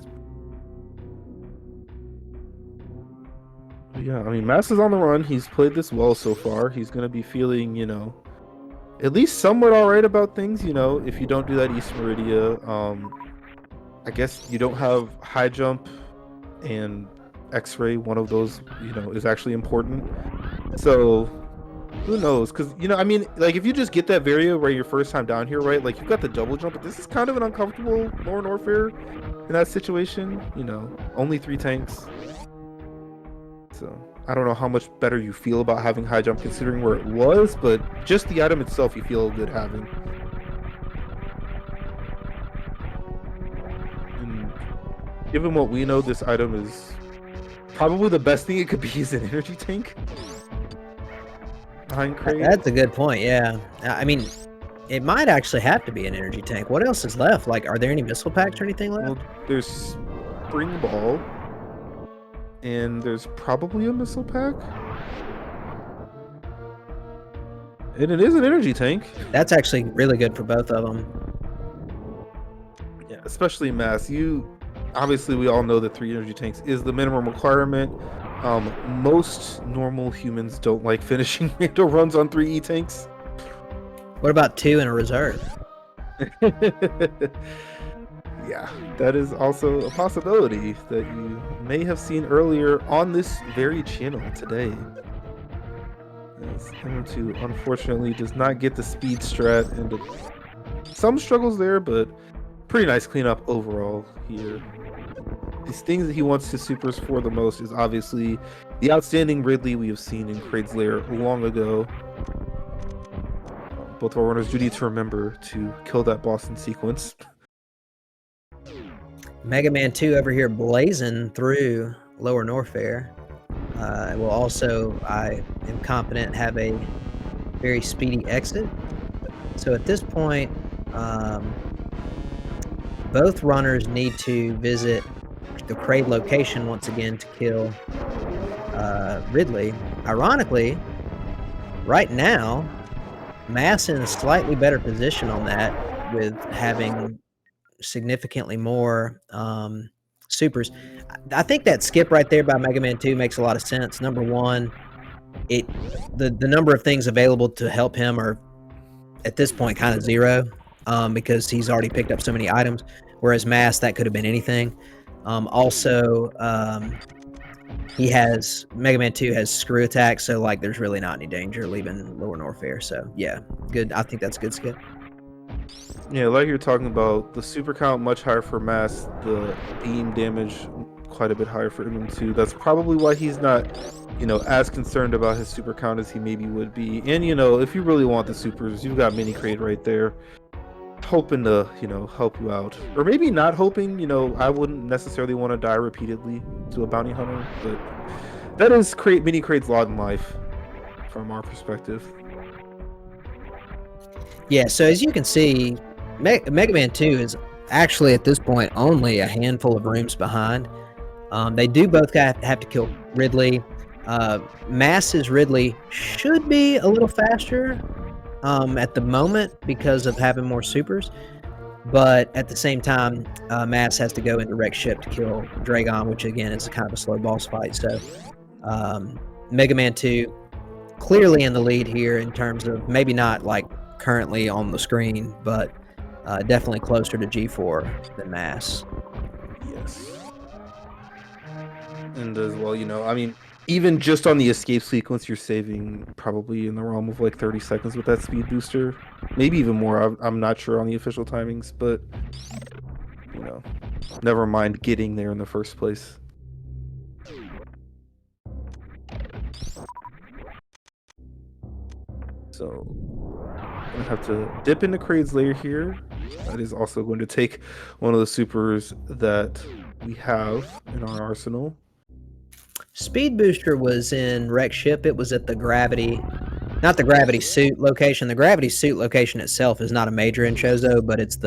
But yeah, I mean, Mass is on the run. He's played this well so far. He's gonna be feeling, you know, at least somewhat all right about things. You know, if you don't do that East Meridia, I guess you don't have high jump and X-ray. One of those, you know, is actually important. So who knows? Because, you know, I mean, like, if you just get that Varia where your first time down here, right? Like, you've got the double jump, but this is kind of an uncomfortable Lower Norfair in that situation. You know, only 3 tanks. So I don't know how much better you feel about having high jump considering where it was, but just the item itself you feel good having. And given what we know, this item is probably the best thing it could be is an energy tank. Behind Crate. That's a good point, yeah. I mean, it might actually have to be an energy tank. What else is left? Like, are there any missile packs or anything left? Well, there's Spring Ball. And there's probably a missile pack. And it is an energy tank. That's actually really good for both of them. Yeah, especially Mass. Obviously, we all know that 3 energy tanks is the minimum requirement. Most normal humans don't like finishing rando runs on 3 E-tanks. What about 2 in a reserve? Yeah, that is also a possibility that you may have seen earlier on this very channel today. As M2 unfortunately does not get the speed strat, and some struggles there, but pretty nice cleanup overall here. These things that he wants his supers for the most is obviously the outstanding Ridley we have seen in Kraid's Lair long ago. Both of our runners do need to remember to kill that boss in sequence. Mega Man 2 over here blazing through Lower Norfair. Will also, I am confident, have a very speedy exit. So at this point, both runners need to visit the Kraid location once again to kill Ridley. Ironically, right now, Mass in a slightly better position on that with having significantly more supers. I think that skip right there by Mega Man 2 makes a lot of sense. Number one, the number of things available to help him are at this point kind of 0 because he's already picked up so many items, whereas Mass, that could have been anything. Also, Mega Man 2 has screw attack, so like there's really not any danger leaving Lower Norfair. So yeah, good. I think that's a good skip. Yeah, like you're talking about, the super count much higher for Mass, the beam damage quite a bit higher for MM2. That's probably why he's not, as concerned about his super count as he maybe would be. And if you really want the supers, you've got Mini Crate right there, hoping to help you out, or maybe not hoping. I wouldn't necessarily want to die repeatedly to a bounty hunter, but that is Mini Crate's lot in life from our perspective. Yeah, so as you can see, Mega Man 2 is actually at this point only a handful of rooms behind. They do both have to kill Ridley. Mass's Ridley should be a little faster at the moment because of having more supers, but at the same time, Mass has to go into wreck ship to kill Dragon, which again is kind of a slow boss fight. So Mega Man 2 clearly in the lead here in terms of maybe not like currently on the screen, but definitely closer to G4 than Mass. Yes. And as well, I mean, even just on the escape sequence, you're saving probably in the realm of like 30 seconds with that speed booster. Maybe even more. I'm not sure on the official timings, but, never mind getting there in the first place. So, I'm going to have to dip into Kraid's lair here. That is also going to take one of the supers that we have in our arsenal. Speed booster was in wreck ship. It was at the gravity, not the gravity suit location. The gravity suit location itself is not a major in Chozo, but it's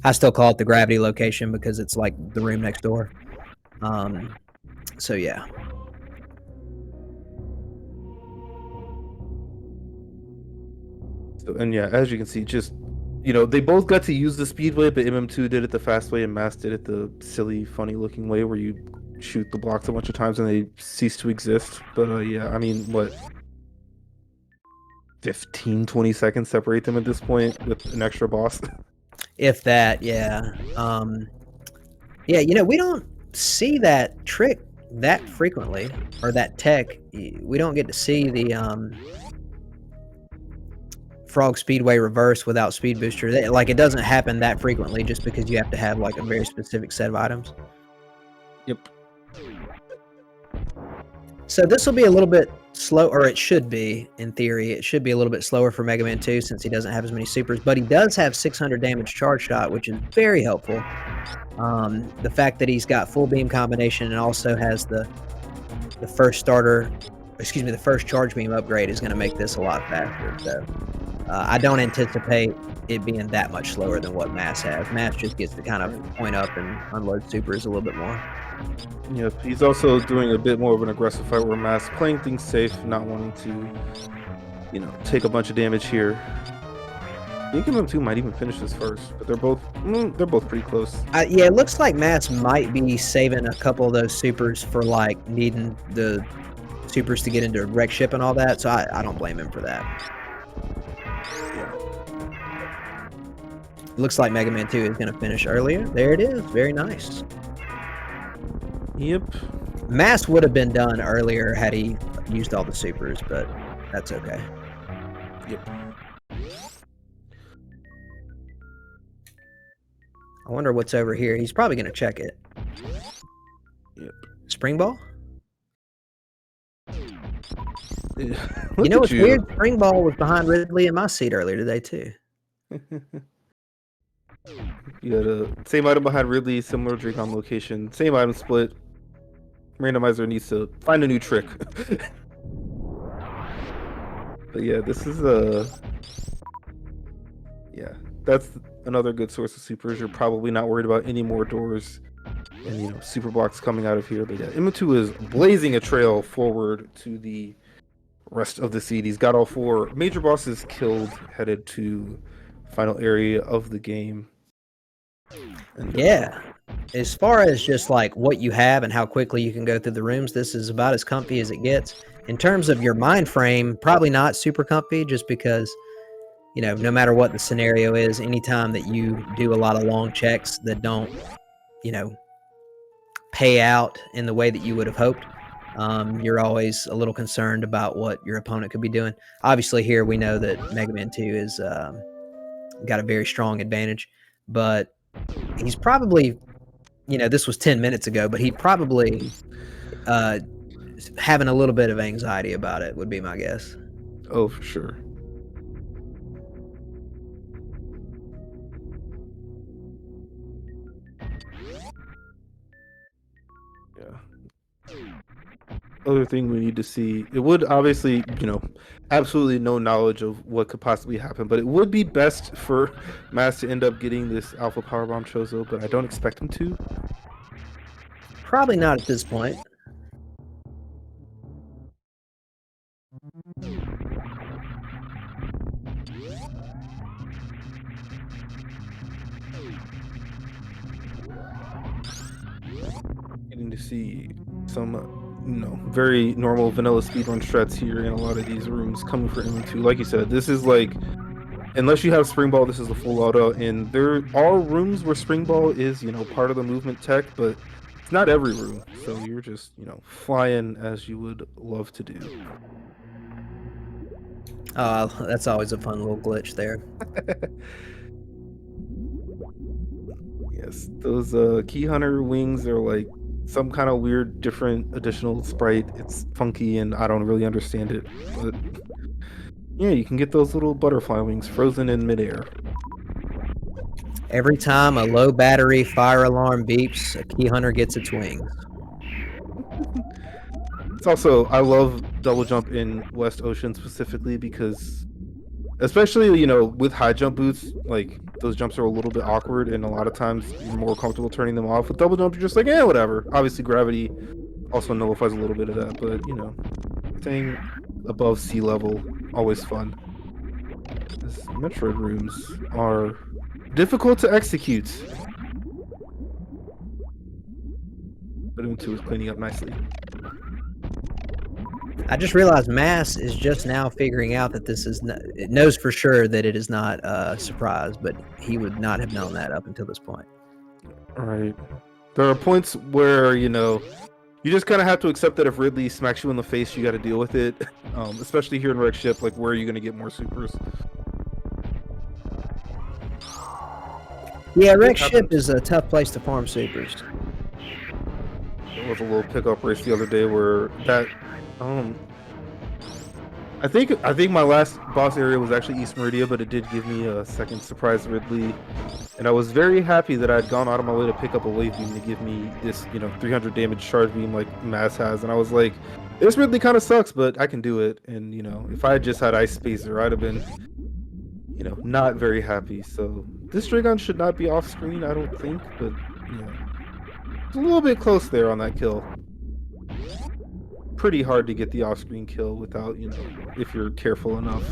I still call it the gravity location because it's like the room next door. So yeah. So, and yeah, as you can see, just they both got to use the speed way, but MM2 did it the fast way and Mass did it the silly, funny looking way where you shoot the blocks a bunch of times and they cease to exist. But yeah, I mean, what, 15-20 seconds separate them at this point with an extra boss? If that, yeah. Yeah, we don't see that trick that frequently, or that tech. We don't get to see the Frog Speedway reverse without speed booster. Like, it doesn't happen that frequently just because you have to have like a very specific set of items. Yep. So this will be a little bit slow, or it should be, in theory. It should be a little bit slower for Mega Man 2 since he doesn't have as many supers, but he does have 600 damage charge shot, which is very helpful. The fact that he's got full beam combination and also has the first charge beam upgrade is going to make this a lot faster. So I don't anticipate it being that much slower than what Mass has. Mass just gets to kind of point up and unload supers a little bit more. Yep, he's also doing a bit more of an aggressive fight where Mass playing things safe, not wanting to, take a bunch of damage here. I think MM2 might even finish this first, but they're both pretty close. Yeah, it looks like Mass might be saving a couple of those supers for like needing the supers to get into wreck ship and all that, so I don't blame him for that. It looks like Mega Man 2 is going to finish earlier. There it is. Very nice. Yep. Mass would have been done earlier had he used all the supers, but that's okay. Yep. I wonder what's over here. He's probably going to check it. Yep. Spring Ball? You know what's weird? Spring Ball was behind Ridley in my seat earlier today, too. You got a same item behind Ridley, similar Dracon location, same item split. Randomizer needs to find a new trick. But yeah, this is that's another good source of supers. You're probably not worried about any more doors and super blocks coming out of here. But yeah, MM2 is blazing a trail forward to the rest of the seed. He's got all 4 major bosses killed, headed to final area of the game. And, yeah, as far as just like what you have and how quickly you can go through the rooms, this is about as comfy as it gets. In terms of your mind frame, probably not super comfy, just because no matter what the scenario is, anytime that you do a lot of long checks that don't pay out in the way that you would have hoped, you're always a little concerned about what your opponent could be doing. Obviously here we know that Mega Man 2 is got a very strong advantage, but he's probably you know, this was 10 minutes ago, but he'd probably having a little bit of anxiety about it would be my guess. Oh, for sure. Yeah. Other thing we need to see, it would obviously, absolutely no knowledge of what could possibly happen, but it would be best for Mass to end up getting this Alpha Power Bomb Chozo, but I don't expect him to. Probably not at this point. Getting to see some, very normal vanilla speedrun strats here in a lot of these rooms coming for M2. Like you said, this is like, unless you have Spring Ball, this is the full auto, and there are rooms where Spring Ball is, part of the movement tech, but it's not every room, so you're just, flying as you would love to do. That's always a fun little glitch there. Yes, those Key Hunter wings are like some kind of weird, different additional sprite. It's funky and I don't really understand it, but yeah, you can get those little butterfly wings frozen in midair. Every time a low battery fire alarm beeps, a Key Hunter gets its wings. It's also, I love double jump in West Ocean specifically because, especially, with high jump boots, like those jumps are a little bit awkward and a lot of times you're more comfortable turning them off. With double jump, you're just like, whatever. Obviously, gravity also nullifies a little bit of that, but, staying above sea level, always fun. These Metroid rooms are difficult to execute. But M2 is cleaning up nicely. I just realized Mass is just now figuring out that this is not, it knows for sure that it is not a surprise, but he would not have known that up until this point. All right. There are points where, you just kind of have to accept that if Ridley smacks you in the face, you got to deal with it. Especially here in Wreck Ship, like, where are you going to get more supers? Yeah, Wreck Ship is a tough place to farm supers. There was a little pickup race the other day where that, I think my last boss area was actually East Meridia, but it did give me a second surprise Ridley, and I was very happy that I'd gone out of my way to pick up a wave beam to give me this, 300 damage charge beam like Mass has, and I was like, this Ridley kind of sucks, but I can do it. And if I had just had Ice Spacer, I'd have been, not very happy. So this Dragon should not be off screen, I don't think, but it's a little bit close there on that kill. Pretty hard to get the off-screen kill without, if you're careful enough.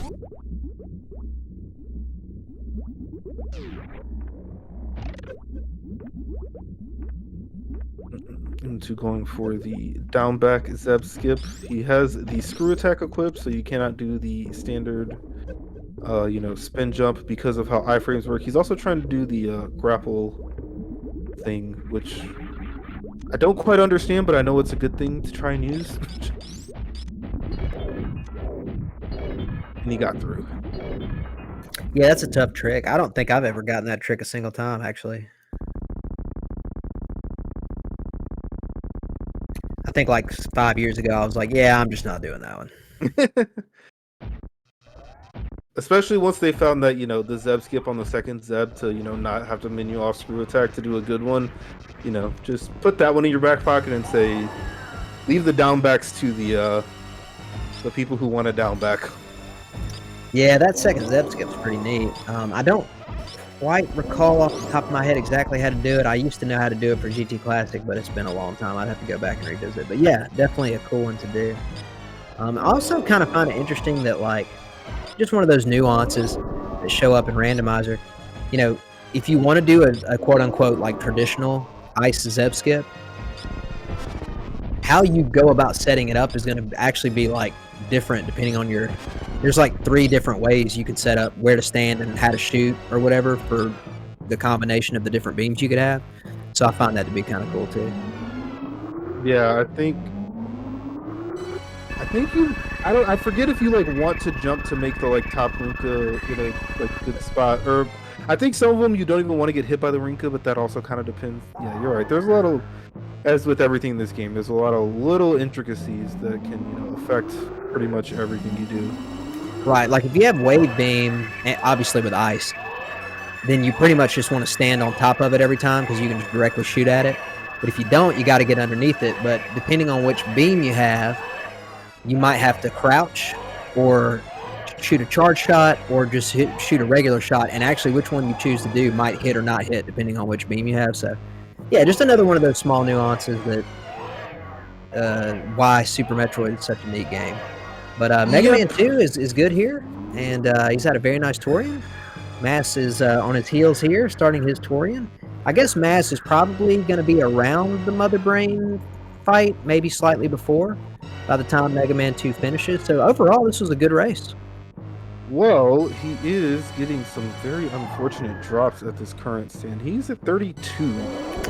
Into going for the down back Zeb skip. He has the screw attack equipped, so you cannot do the standard, spin jump because of how iframes work. He's also trying to do the grapple thing, which I don't quite understand, but I know it's a good thing to try and use. And he got through. Yeah, that's a tough trick. I don't think I've ever gotten that trick a single time, actually. I think like 5 years ago, I was like, yeah, I'm just not doing that one. Especially once they found that, the Zeb skip on the second Zeb to, not have to menu off screw attack to do a good one, just put that one in your back pocket and say, leave the down backs to the people who want a down back. Yeah, that second Zeb skip's pretty neat. I don't quite recall off the top of my head exactly how to do it. I used to know how to do it for GT Classic, but it's been a long time. I'd have to go back and revisit. But yeah, definitely a cool one to do. I also kind of find it interesting that, like, just one of those nuances that show up in Randomizer. If you want to do a quote-unquote, like, traditional ice Zeb skip, how you go about setting it up is going to actually be, like, different depending on your... There's, like, 3 different ways you could set up where to stand and how to shoot or whatever for the combination of the different beams you could have. So I find that to be kind of cool, too. Yeah, I forget if you like want to jump to make the like top Ruka in a like good spot, or I think some of them you don't even want to get hit by the Rinka, but that also kind of depends. Yeah, you're right. There's a lot of, as with everything in this game, there's a lot of little intricacies that can, affect pretty much everything you do. Right, like if you have wave beam, obviously with ice, then you pretty much just want to stand on top of it every time because you can just directly shoot at it. But if you don't, you got to get underneath it. But depending on which beam you have, you might have to crouch or shoot a charge shot or just shoot a regular shot. And actually, which one you choose to do might hit or not hit depending on which beam you have. So, yeah, just another one of those small nuances that why Super Metroid is such a neat game. But Mega Man 2 is good here, and he's had a very nice Torian. Mass is on his heels here, starting his Torian. I guess Mass is probably going to be around the Mother Brain fight, maybe slightly before, by the time Mega Man 2 finishes. So overall, this was a good race. Well, he is getting some very unfortunate drops at this current stand. He's at 32.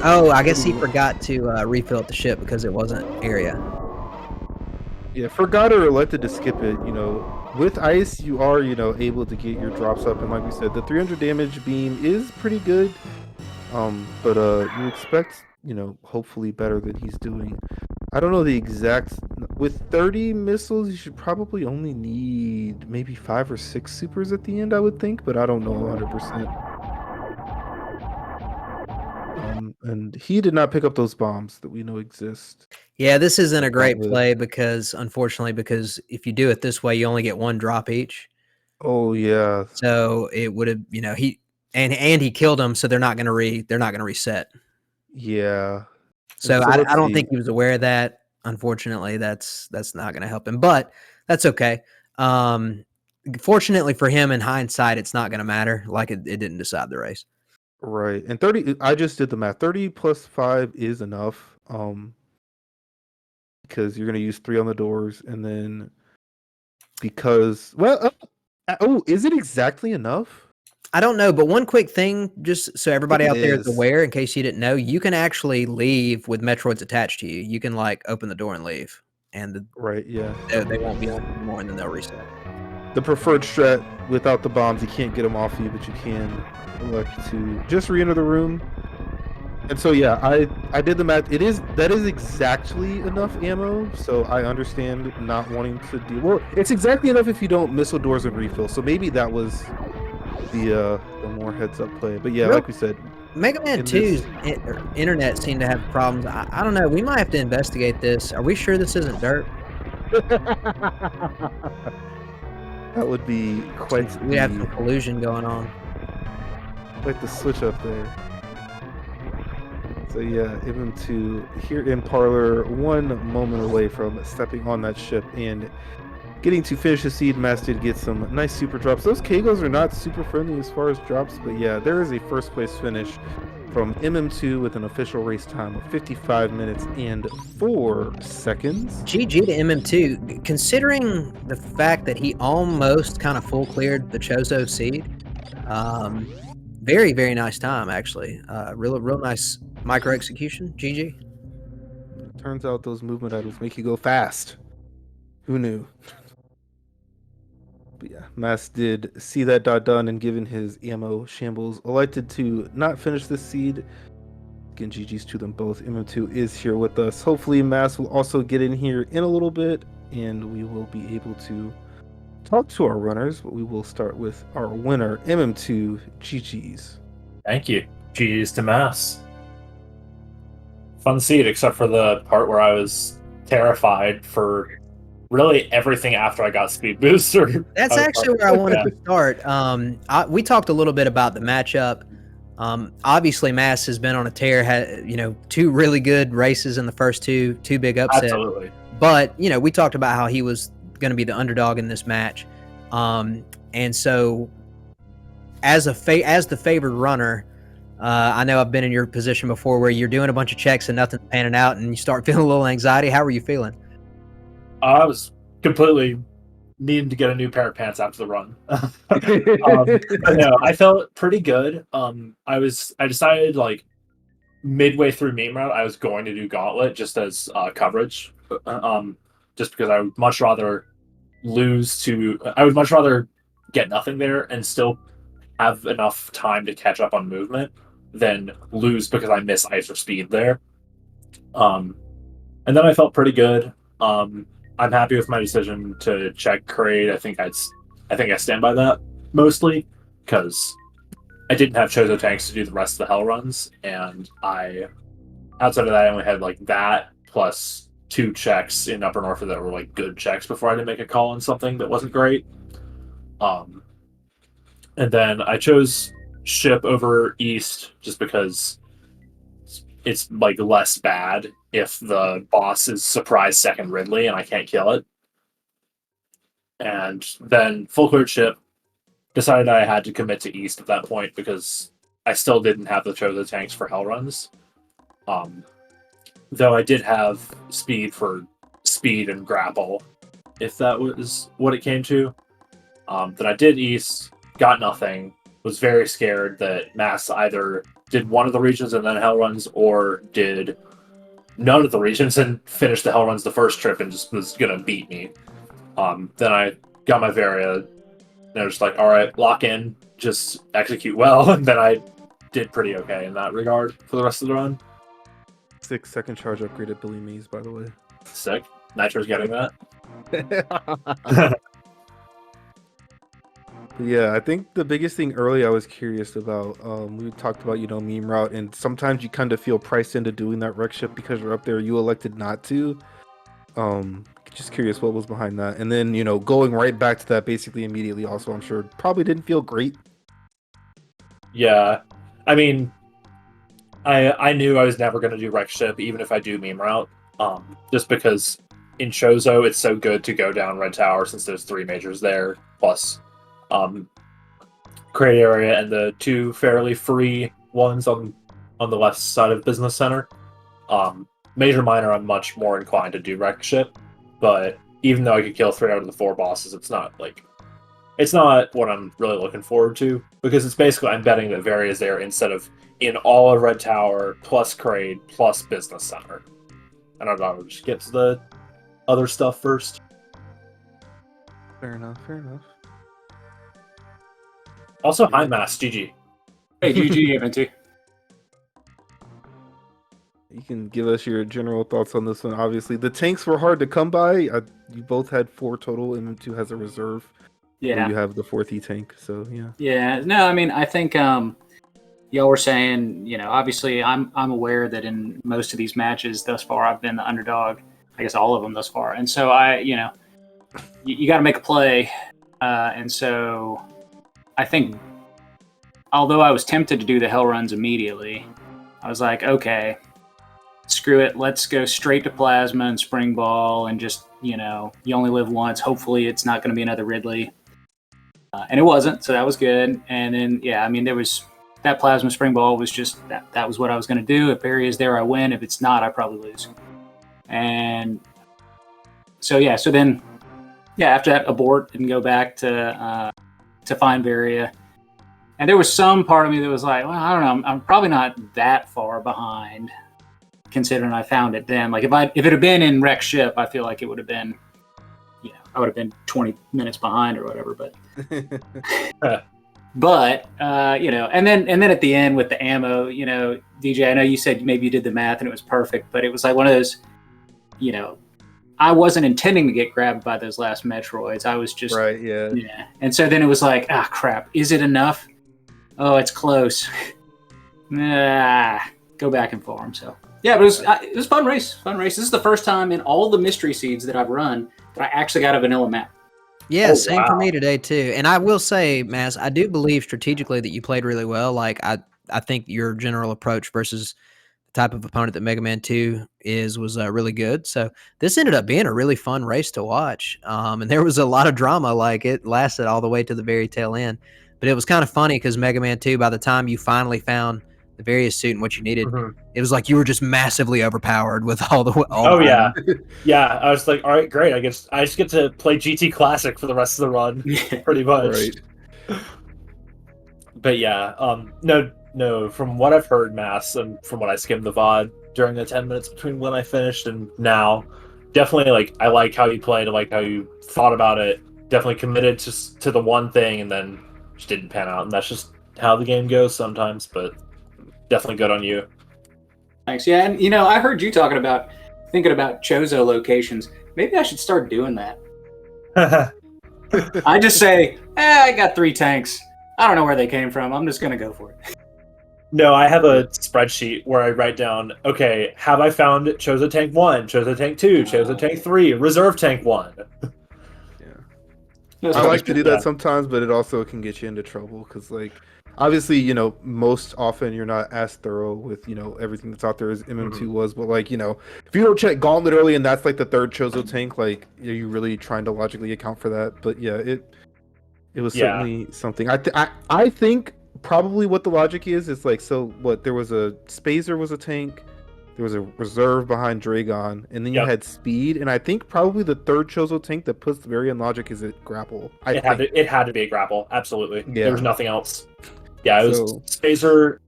Oh, I guess he forgot to refill at the ship because it wasn't area. Yeah, forgot or elected to skip it. With ice, you are, able to get your drops up. And like we said, the 300 damage beam is pretty good. But you expect, hopefully better than he's doing. I don't know the exact. With 30 missiles, you should probably only need maybe 5 or 6 supers at the end, I would think, but I don't know 100%. And he did not pick up those bombs that we know exist. Yeah, this isn't a great play because, unfortunately, if you do it this way, you only get 1 drop each. Oh yeah. So it would have, he killed him, so they're not gonna reset. Yeah. So I don't think he was aware of that. Unfortunately, that's not gonna help him, but that's okay. Fortunately for him, in hindsight, it's not gonna matter. Like it didn't decide the race. Right. And 30, I just did the math. 30 plus 5 is enough. Because you're gonna use 3 on the doors, and then because is it exactly enough? I don't know, but one quick thing, just so everybody out there is aware, in case you didn't know, you can actually leave with Metroids attached to you. You can open the door and leave, and right, yeah, they won't be on anymore, and then they'll reset. The preferred strat without the bombs, you can't get them off you, but you can elect to just re-enter the room. And so yeah, I did the math. That is exactly enough ammo. So I understand not wanting to do. Well, it's exactly enough if you don't missile doors and refill. So maybe that was the more heads up play. But yeah, like we said, Mega Man 2's internet seemed to have problems. I don't know. We might have to investigate this. Are we sure this isn't dirt? That would be quite. We have some collusion going on. Like the switch up there. So yeah, MM2 here in Parlor, 1 moment away from stepping on that ship and getting to finish the seed. Mass did get some nice super drops. Those Kagos are not super friendly as far as drops, but yeah, there is a first place finish from MM2 with an official race time of 55 minutes and 4 seconds. GG to MM2, considering the fact that he almost kind of full cleared the Chozo seed. Very, very nice time, actually. Real nice micro execution. GG. Turns out those movement items make you go fast. Who knew? But yeah, Mass did see that dot done, and given his ammo shambles, elected to not finish this seed. Again, GG's to them both. MM2 is here with us. Hopefully, Mass will also get in here in a little bit, and we will be able to talk to our runners, but we will start with our winner, MM2. GG's. Thank you. GG's to Mass. Fun seed, except for the part where I was terrified for really everything after I got Speed Booster. That's actually where I wanted to start. We talked a little bit about the matchup. Obviously, Mass has been on a tear. Had 2 really good races in the first two big upsets. Absolutely. But we talked about how he was going to be the underdog in this match, and so as the favored runner, I know I've been in your position before where you're doing a bunch of checks and nothing's panning out, and you start feeling a little anxiety. How were you feeling? I was completely needing to get a new pair of pants after the run. No, I felt pretty good. I decided midway through main route I was going to do Gauntlet just as coverage. Just because I would much rather get nothing there and still have enough time to catch up on movement than lose because I miss ice or speed there. And then I felt pretty good. I'm happy with my decision to check Kraid. I think I stand by that mostly because I didn't have Chozo tanks to do the rest of the hell runs, and outside of that I only had like that plus 2 checks in Upper Norfolk that were like good checks before I had to make a call on something that wasn't great. And then I chose ship over east just because it's like less bad if the boss is surprise second Ridley and I can't kill it. And then full cleared ship, decided I had to commit to east at that point because I still didn't have the Chozo tanks for hell runs. Though I did have speed for speed and grapple, if that was what it came to. Then I did east, got nothing, was very scared that Mass either did one of the regions and then hell runs, or did none of the regions and finished the hell runs the first trip and just was gonna beat me. Then I got my Varia, and I was just like, all right, lock in, just execute well, and then I did pretty okay in that regard for the rest of the run. 6-second charge upgraded Billy Mays, by the way. Sick. Nitro's getting that. Yeah, I think the biggest thing early I was curious about, we talked about, meme route, and sometimes you kind of feel priced into doing that wreck ship because you're up there, you elected not to. Just curious what was behind that. And then, going right back to that basically immediately also, I'm sure probably didn't feel great. Yeah. I mean, I knew I was never going to do wreck ship, even if I do meme route, just because in Chozo it's so good to go down Red Tower since there's 3 majors there, plus Kraid area and the 2 fairly free ones on the left side of Business Center. Major minor, I'm much more inclined to do wreck ship, but even though I could kill 3 out of the 4 bosses, it's not what I'm really looking forward to, because it's basically I'm betting that Varia is there instead of in all of Red Tower plus Kraid plus Business Center. And I'd rather just get to the other stuff first. Fair enough. Also, hi Mass, GG. Hey, GG, MNT. You can give us your general thoughts on this one. Obviously, the tanks were hard to come by. You both had 4 total. MM2 has a reserve. Yeah. You have the 4th E tank, so yeah. Yeah. No, I mean, I think y'all were saying, obviously I'm aware that in most of these matches thus far, I've been the underdog. I guess all of them thus far. And so you got to make a play. And so I think, although I was tempted to do the hell runs immediately, I was like, okay, screw it. Let's go straight to Plasma and Spring Ball and just, you only live once. Hopefully it's not going to be another Ridley. And it wasn't, so that was good. And then, yeah, I mean, there was that Plasma Spring Ball was just, that was what I was going to do. If Barry is there, I win. If it's not, I probably lose. And so, yeah, after that, abort and go back to find Varia. And there was some part of me that was like, well, I don't know, I'm probably not that far behind, considering I found it then. Like, if it had been in Wreck Ship, I feel like it would have been, I would have been 20 minutes behind or whatever. But, and then at the end with the ammo, DJ, I know you said maybe you did the math and it was perfect, but it was like one of those, I wasn't intending to get grabbed by those last Metroids. I was just right, yeah. And so then it was like, crap, is it enough? Oh, it's close. Go back and farm. So yeah, but it was a fun race. This is the first time in all the mystery seeds that I've run that I actually got a vanilla map. Yeah, same for me today too. And I will say, Mass, I do believe strategically that you played really well. Like I think your general approach versus the type of opponent that Mega Man 2 was really good. So this ended up being a really fun race to watch. And there was a lot of drama. Like it lasted all the way to the very tail end. But it was kind of funny because Mega Man 2, by the time you finally found the various suit and what you needed, it was like you were just massively overpowered with all the yeah. Yeah, I was like, all right, great. I just get to play GT Classic for the rest of the run, pretty much. Right. But yeah, no, from what I've heard, Mass, and from what I skimmed the VOD during the 10 minutes between when I finished and now, definitely, like, I like how you played, I like how you thought about it, definitely committed to the one thing, and then just didn't pan out, and that's just how the game goes sometimes. But definitely good on you. Thanks. Yeah, and I heard you thinking about Chozo locations. Maybe I should start doing that. I just say, I got 3 tanks. I don't know where they came from. I'm just gonna go for it. No, I have a spreadsheet where I write down, okay, have I found Chozo Tank 1, Chozo Tank 2, Chozo Tank 3, Reserve Tank 1? I like to do that sometimes, but it also can get you into trouble because, like, obviously, most often you're not as thorough with, everything that's out there as MM2 was. But, like, if you don't check Gauntlet early and that's like the 3rd Chozo tank, like, are you really trying to logically account for that? But yeah, it was certainly something. I think probably what the logic is like, so what, there was a Spazer was a tank, there was a reserve behind Dragon, and then you had speed, and I think probably the 3rd Chozo tank that puts the Varian logic is it grapple. It had to be a grapple, absolutely. Yeah. There was nothing else. Yeah, it was Spazer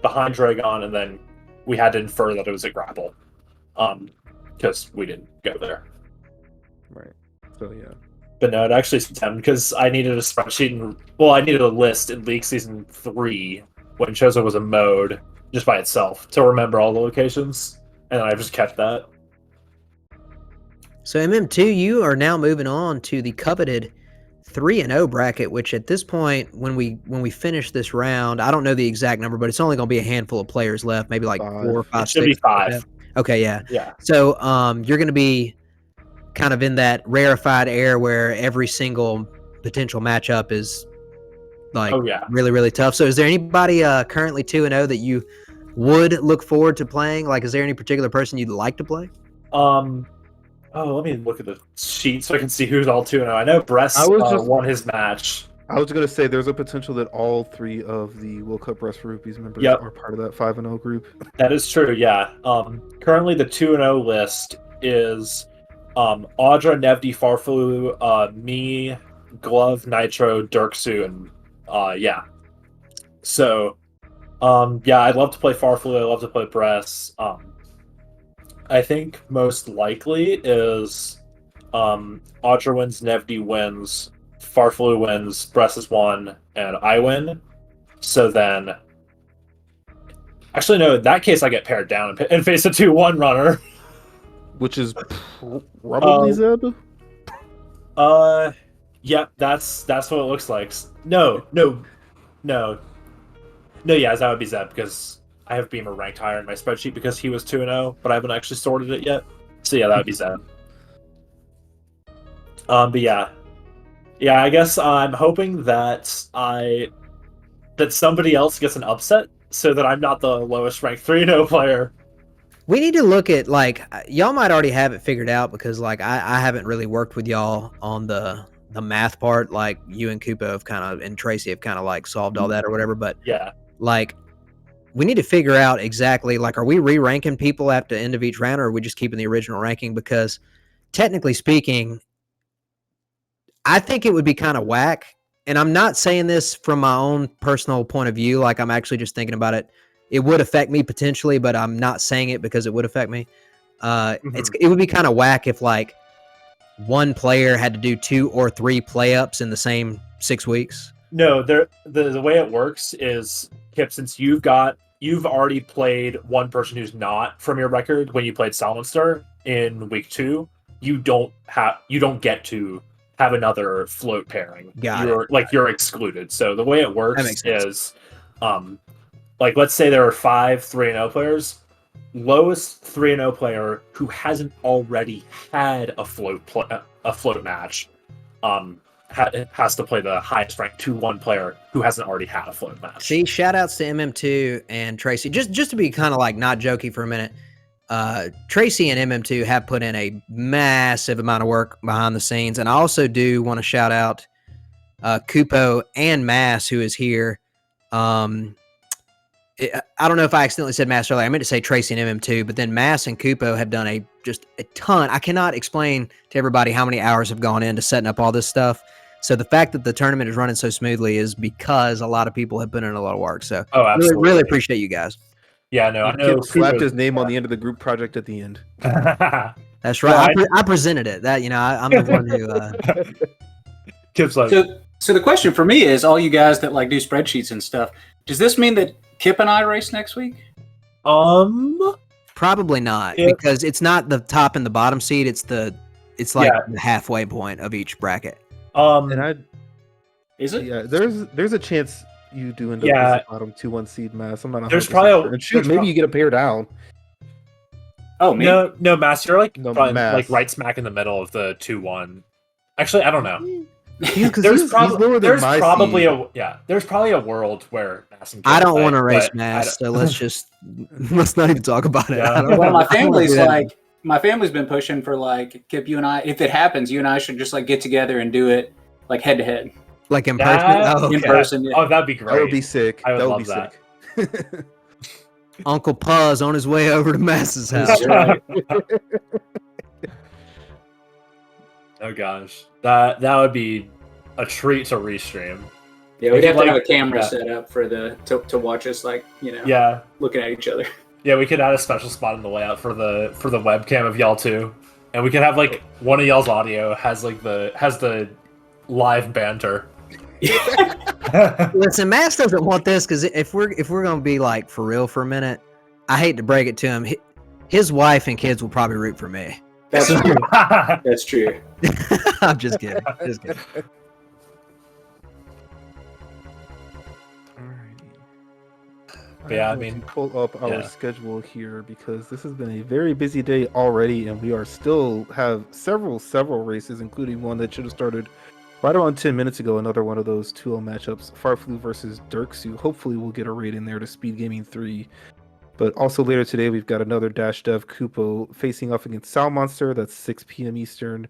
behind Dragon, and then we had to infer that it was a grapple. Because we didn't go there. Right. So yeah. But no, it actually stemmed because I needed a spreadsheet I needed a list in League Season 3 when Chozo was a mode just by itself to remember all the locations, and I just kept that. So MM2, you are now moving on to the coveted 3-0 bracket, which at this point, when we finish this round, I don't know the exact number, but it's only going to be a handful of players left, maybe like 4 or 5, it should 6. Be 5. Okay, yeah. Yeah. So you're going to be kind of in that rarefied air where every single potential matchup is like really, really tough. So is there anybody currently 2-0 that you would look forward to playing? Like, is there any particular person you'd like to play? Let me look at the sheet so I can see who's all 2-0. I know Bress won his match. I was going to say there's a potential that all 3 of the World Cup Bress for Rupees members are part of that 5-0 group. That is true, yeah. Currently the 2-0 list is Audra, Nevdi, Farfelu, me, Glove, Nitro, Dirksu, and So, I'd love to play Farfelu. I'd love to play Bress. I think most likely is Audra wins, Nevdi wins, Farfelu wins, Bress is 1, and I win. So then... Actually, no, in that case I get paired down and face a 2-1 runner. Which is probably Zeb? Yep, that's what it looks like. No, that would be Zeb, because I have Beamer ranked higher in my spreadsheet because he was 2-0, but I haven't actually sorted it yet. So yeah, that would be Zeb. But yeah, I guess I'm hoping that somebody else gets an upset so that I'm not the lowest ranked 3-0 player. We need to look at, like, y'all might already have it figured out because, like, I haven't really worked with y'all on the math part. Like, you and Kupo have kind of, and Tracy have kind of, like, solved all that or whatever. But, like, we need to figure out exactly, like, are we re-ranking people at the end of each round, or are we just keeping the original ranking? Because, technically speaking, I think it would be kind of whack. And I'm not saying this from my own personal point of view. Like, I'm actually just thinking about it. It would affect me potentially, but I'm not saying it because it would affect me. It would be kind of whack if, like, one player had to do 2 or 3 play-ups in the same 6 weeks. No, the way it works is, Kip, since you've already played one person who's not from your record when you played Salmonster in week 2, you don't get to have another float pairing. You're excluded. So the way it works is, like, let's say there are 5 3-0 players. Lowest 3-0 player who hasn't already had a float match has to play the highest ranked 2-1 player who hasn't already had a float match. See, shout outs to MM2 and Tracy. Just to be kind of, like, not jokey for a minute. Tracy and MM2 have put in a massive amount of work behind the scenes. And I also do want to shout out Kupo and Mass, who is here. I don't know if I accidentally said Mass earlier. I meant to say Tracy and MM2, but then Mass and Kupo have done just a ton. I cannot explain to everybody how many hours have gone into setting up all this stuff. So the fact that the tournament is running so smoothly is because a lot of people have put in a lot of work. So really appreciate you guys. Yeah, no, I know. Slapped his name on the end of the group project at the end. That's right. I presented it. That, I'm the one who. Kip's like, So the question for me is, all you guys that like do spreadsheets and stuff, does this mean that Kip and I race next week? Probably not, Yeah. because it's not the top and the bottom seed. It's like the halfway point of each bracket. And Is it? yeah, there's a chance you do end up as a bottom 2-1 seed, Mass. I'm not. There's probably sure. And shoot, maybe you get a pair down. Oh, me? No, Mass, you're like No, probably, Mass. like right smack in the middle of the 2-1. Actually, I don't know. He's There's lower than my probably seed. there's probably a world where Mass and Kip I don't play, want to race but Mass, so let's not even talk about it. Yeah. I don't Well, know. my family's been pushing for like Kip, you and I. If it happens, you and I should just like get together and do it like head to head. Like in person. That- Oh, In okay. person, yeah. Oh, that'd be great. That would be sick. I would That love would be that. sick. Uncle Pa's on his way over to Mass's house. That's right. Oh gosh, that would be a treat to restream. Yeah, we'd If you have to have a like- camera yeah. set up for to watch us like Yeah, looking at each other. yeah, we could add a special spot in the layout for the webcam of y'all too, and we could have like one of y'all's audio has the live banter. Listen, Mass doesn't want this because if we're gonna be like for real for a minute, I hate to break it to him. His wife and kids will probably root for me. That's true. That's true. I'm just kidding. Just kidding. Alrighty. Yeah, I I'm going mean, to pull up our yeah. schedule here because this has been a very busy day already, and we are still have several races, including one that should have started right around 10 minutes ago. Another one of those 2-0 matchups, Farflu versus Dirksu. Hopefully, we'll get a raid in there to Speed Gaming 3. But also later today, we've got another Dash Dev Kupo facing off against Sound Monster. That's 6 p.m. Eastern.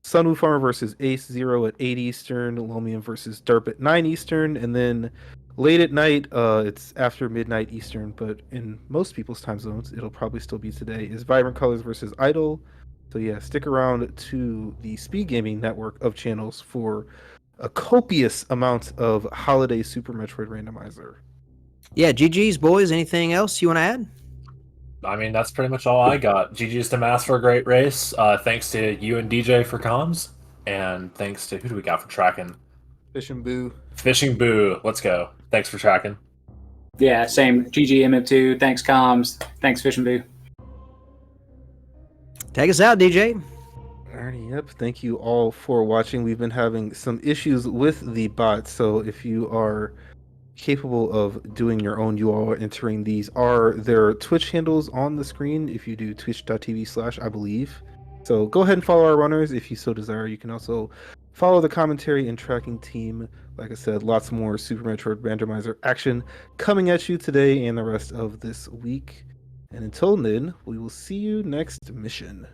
Sunwoo Farmer versus Ace 0 at 8 Eastern. Lomium versus Derp at 9 Eastern. And then late at night, it's after midnight Eastern, but in most people's time zones, it'll probably still be today, is Vibrant Colors versus Idol. So yeah, stick around to the Speed Gaming network of channels for a copious amount of holiday Super Metroid Randomizer. Yeah, GG's boys. Anything else you want to add? I mean, that's pretty much all I got. GG's to Mass for a great race. Thanks to you and DJ for comms, and thanks to who do we got for tracking? Fish and Boo. Fishing Boo. Let's go. Thanks for tracking. Yeah, same. GG MM2. Thanks, comms. Thanks, Fish and Boo. Take us out, DJ. Alrighty, yep. Thank you all for watching. We've been having some issues with the bot, so if you are capable of doing your own, you all are entering these. Are their Twitch handles on the screen if you do twitch.tv/ I believe. So go ahead and follow our runners if you so desire. You can also follow the commentary and tracking team. Like I said, lots more Super Metroid Randomizer action coming at you today and the rest of this week. And until then, we will see you next mission.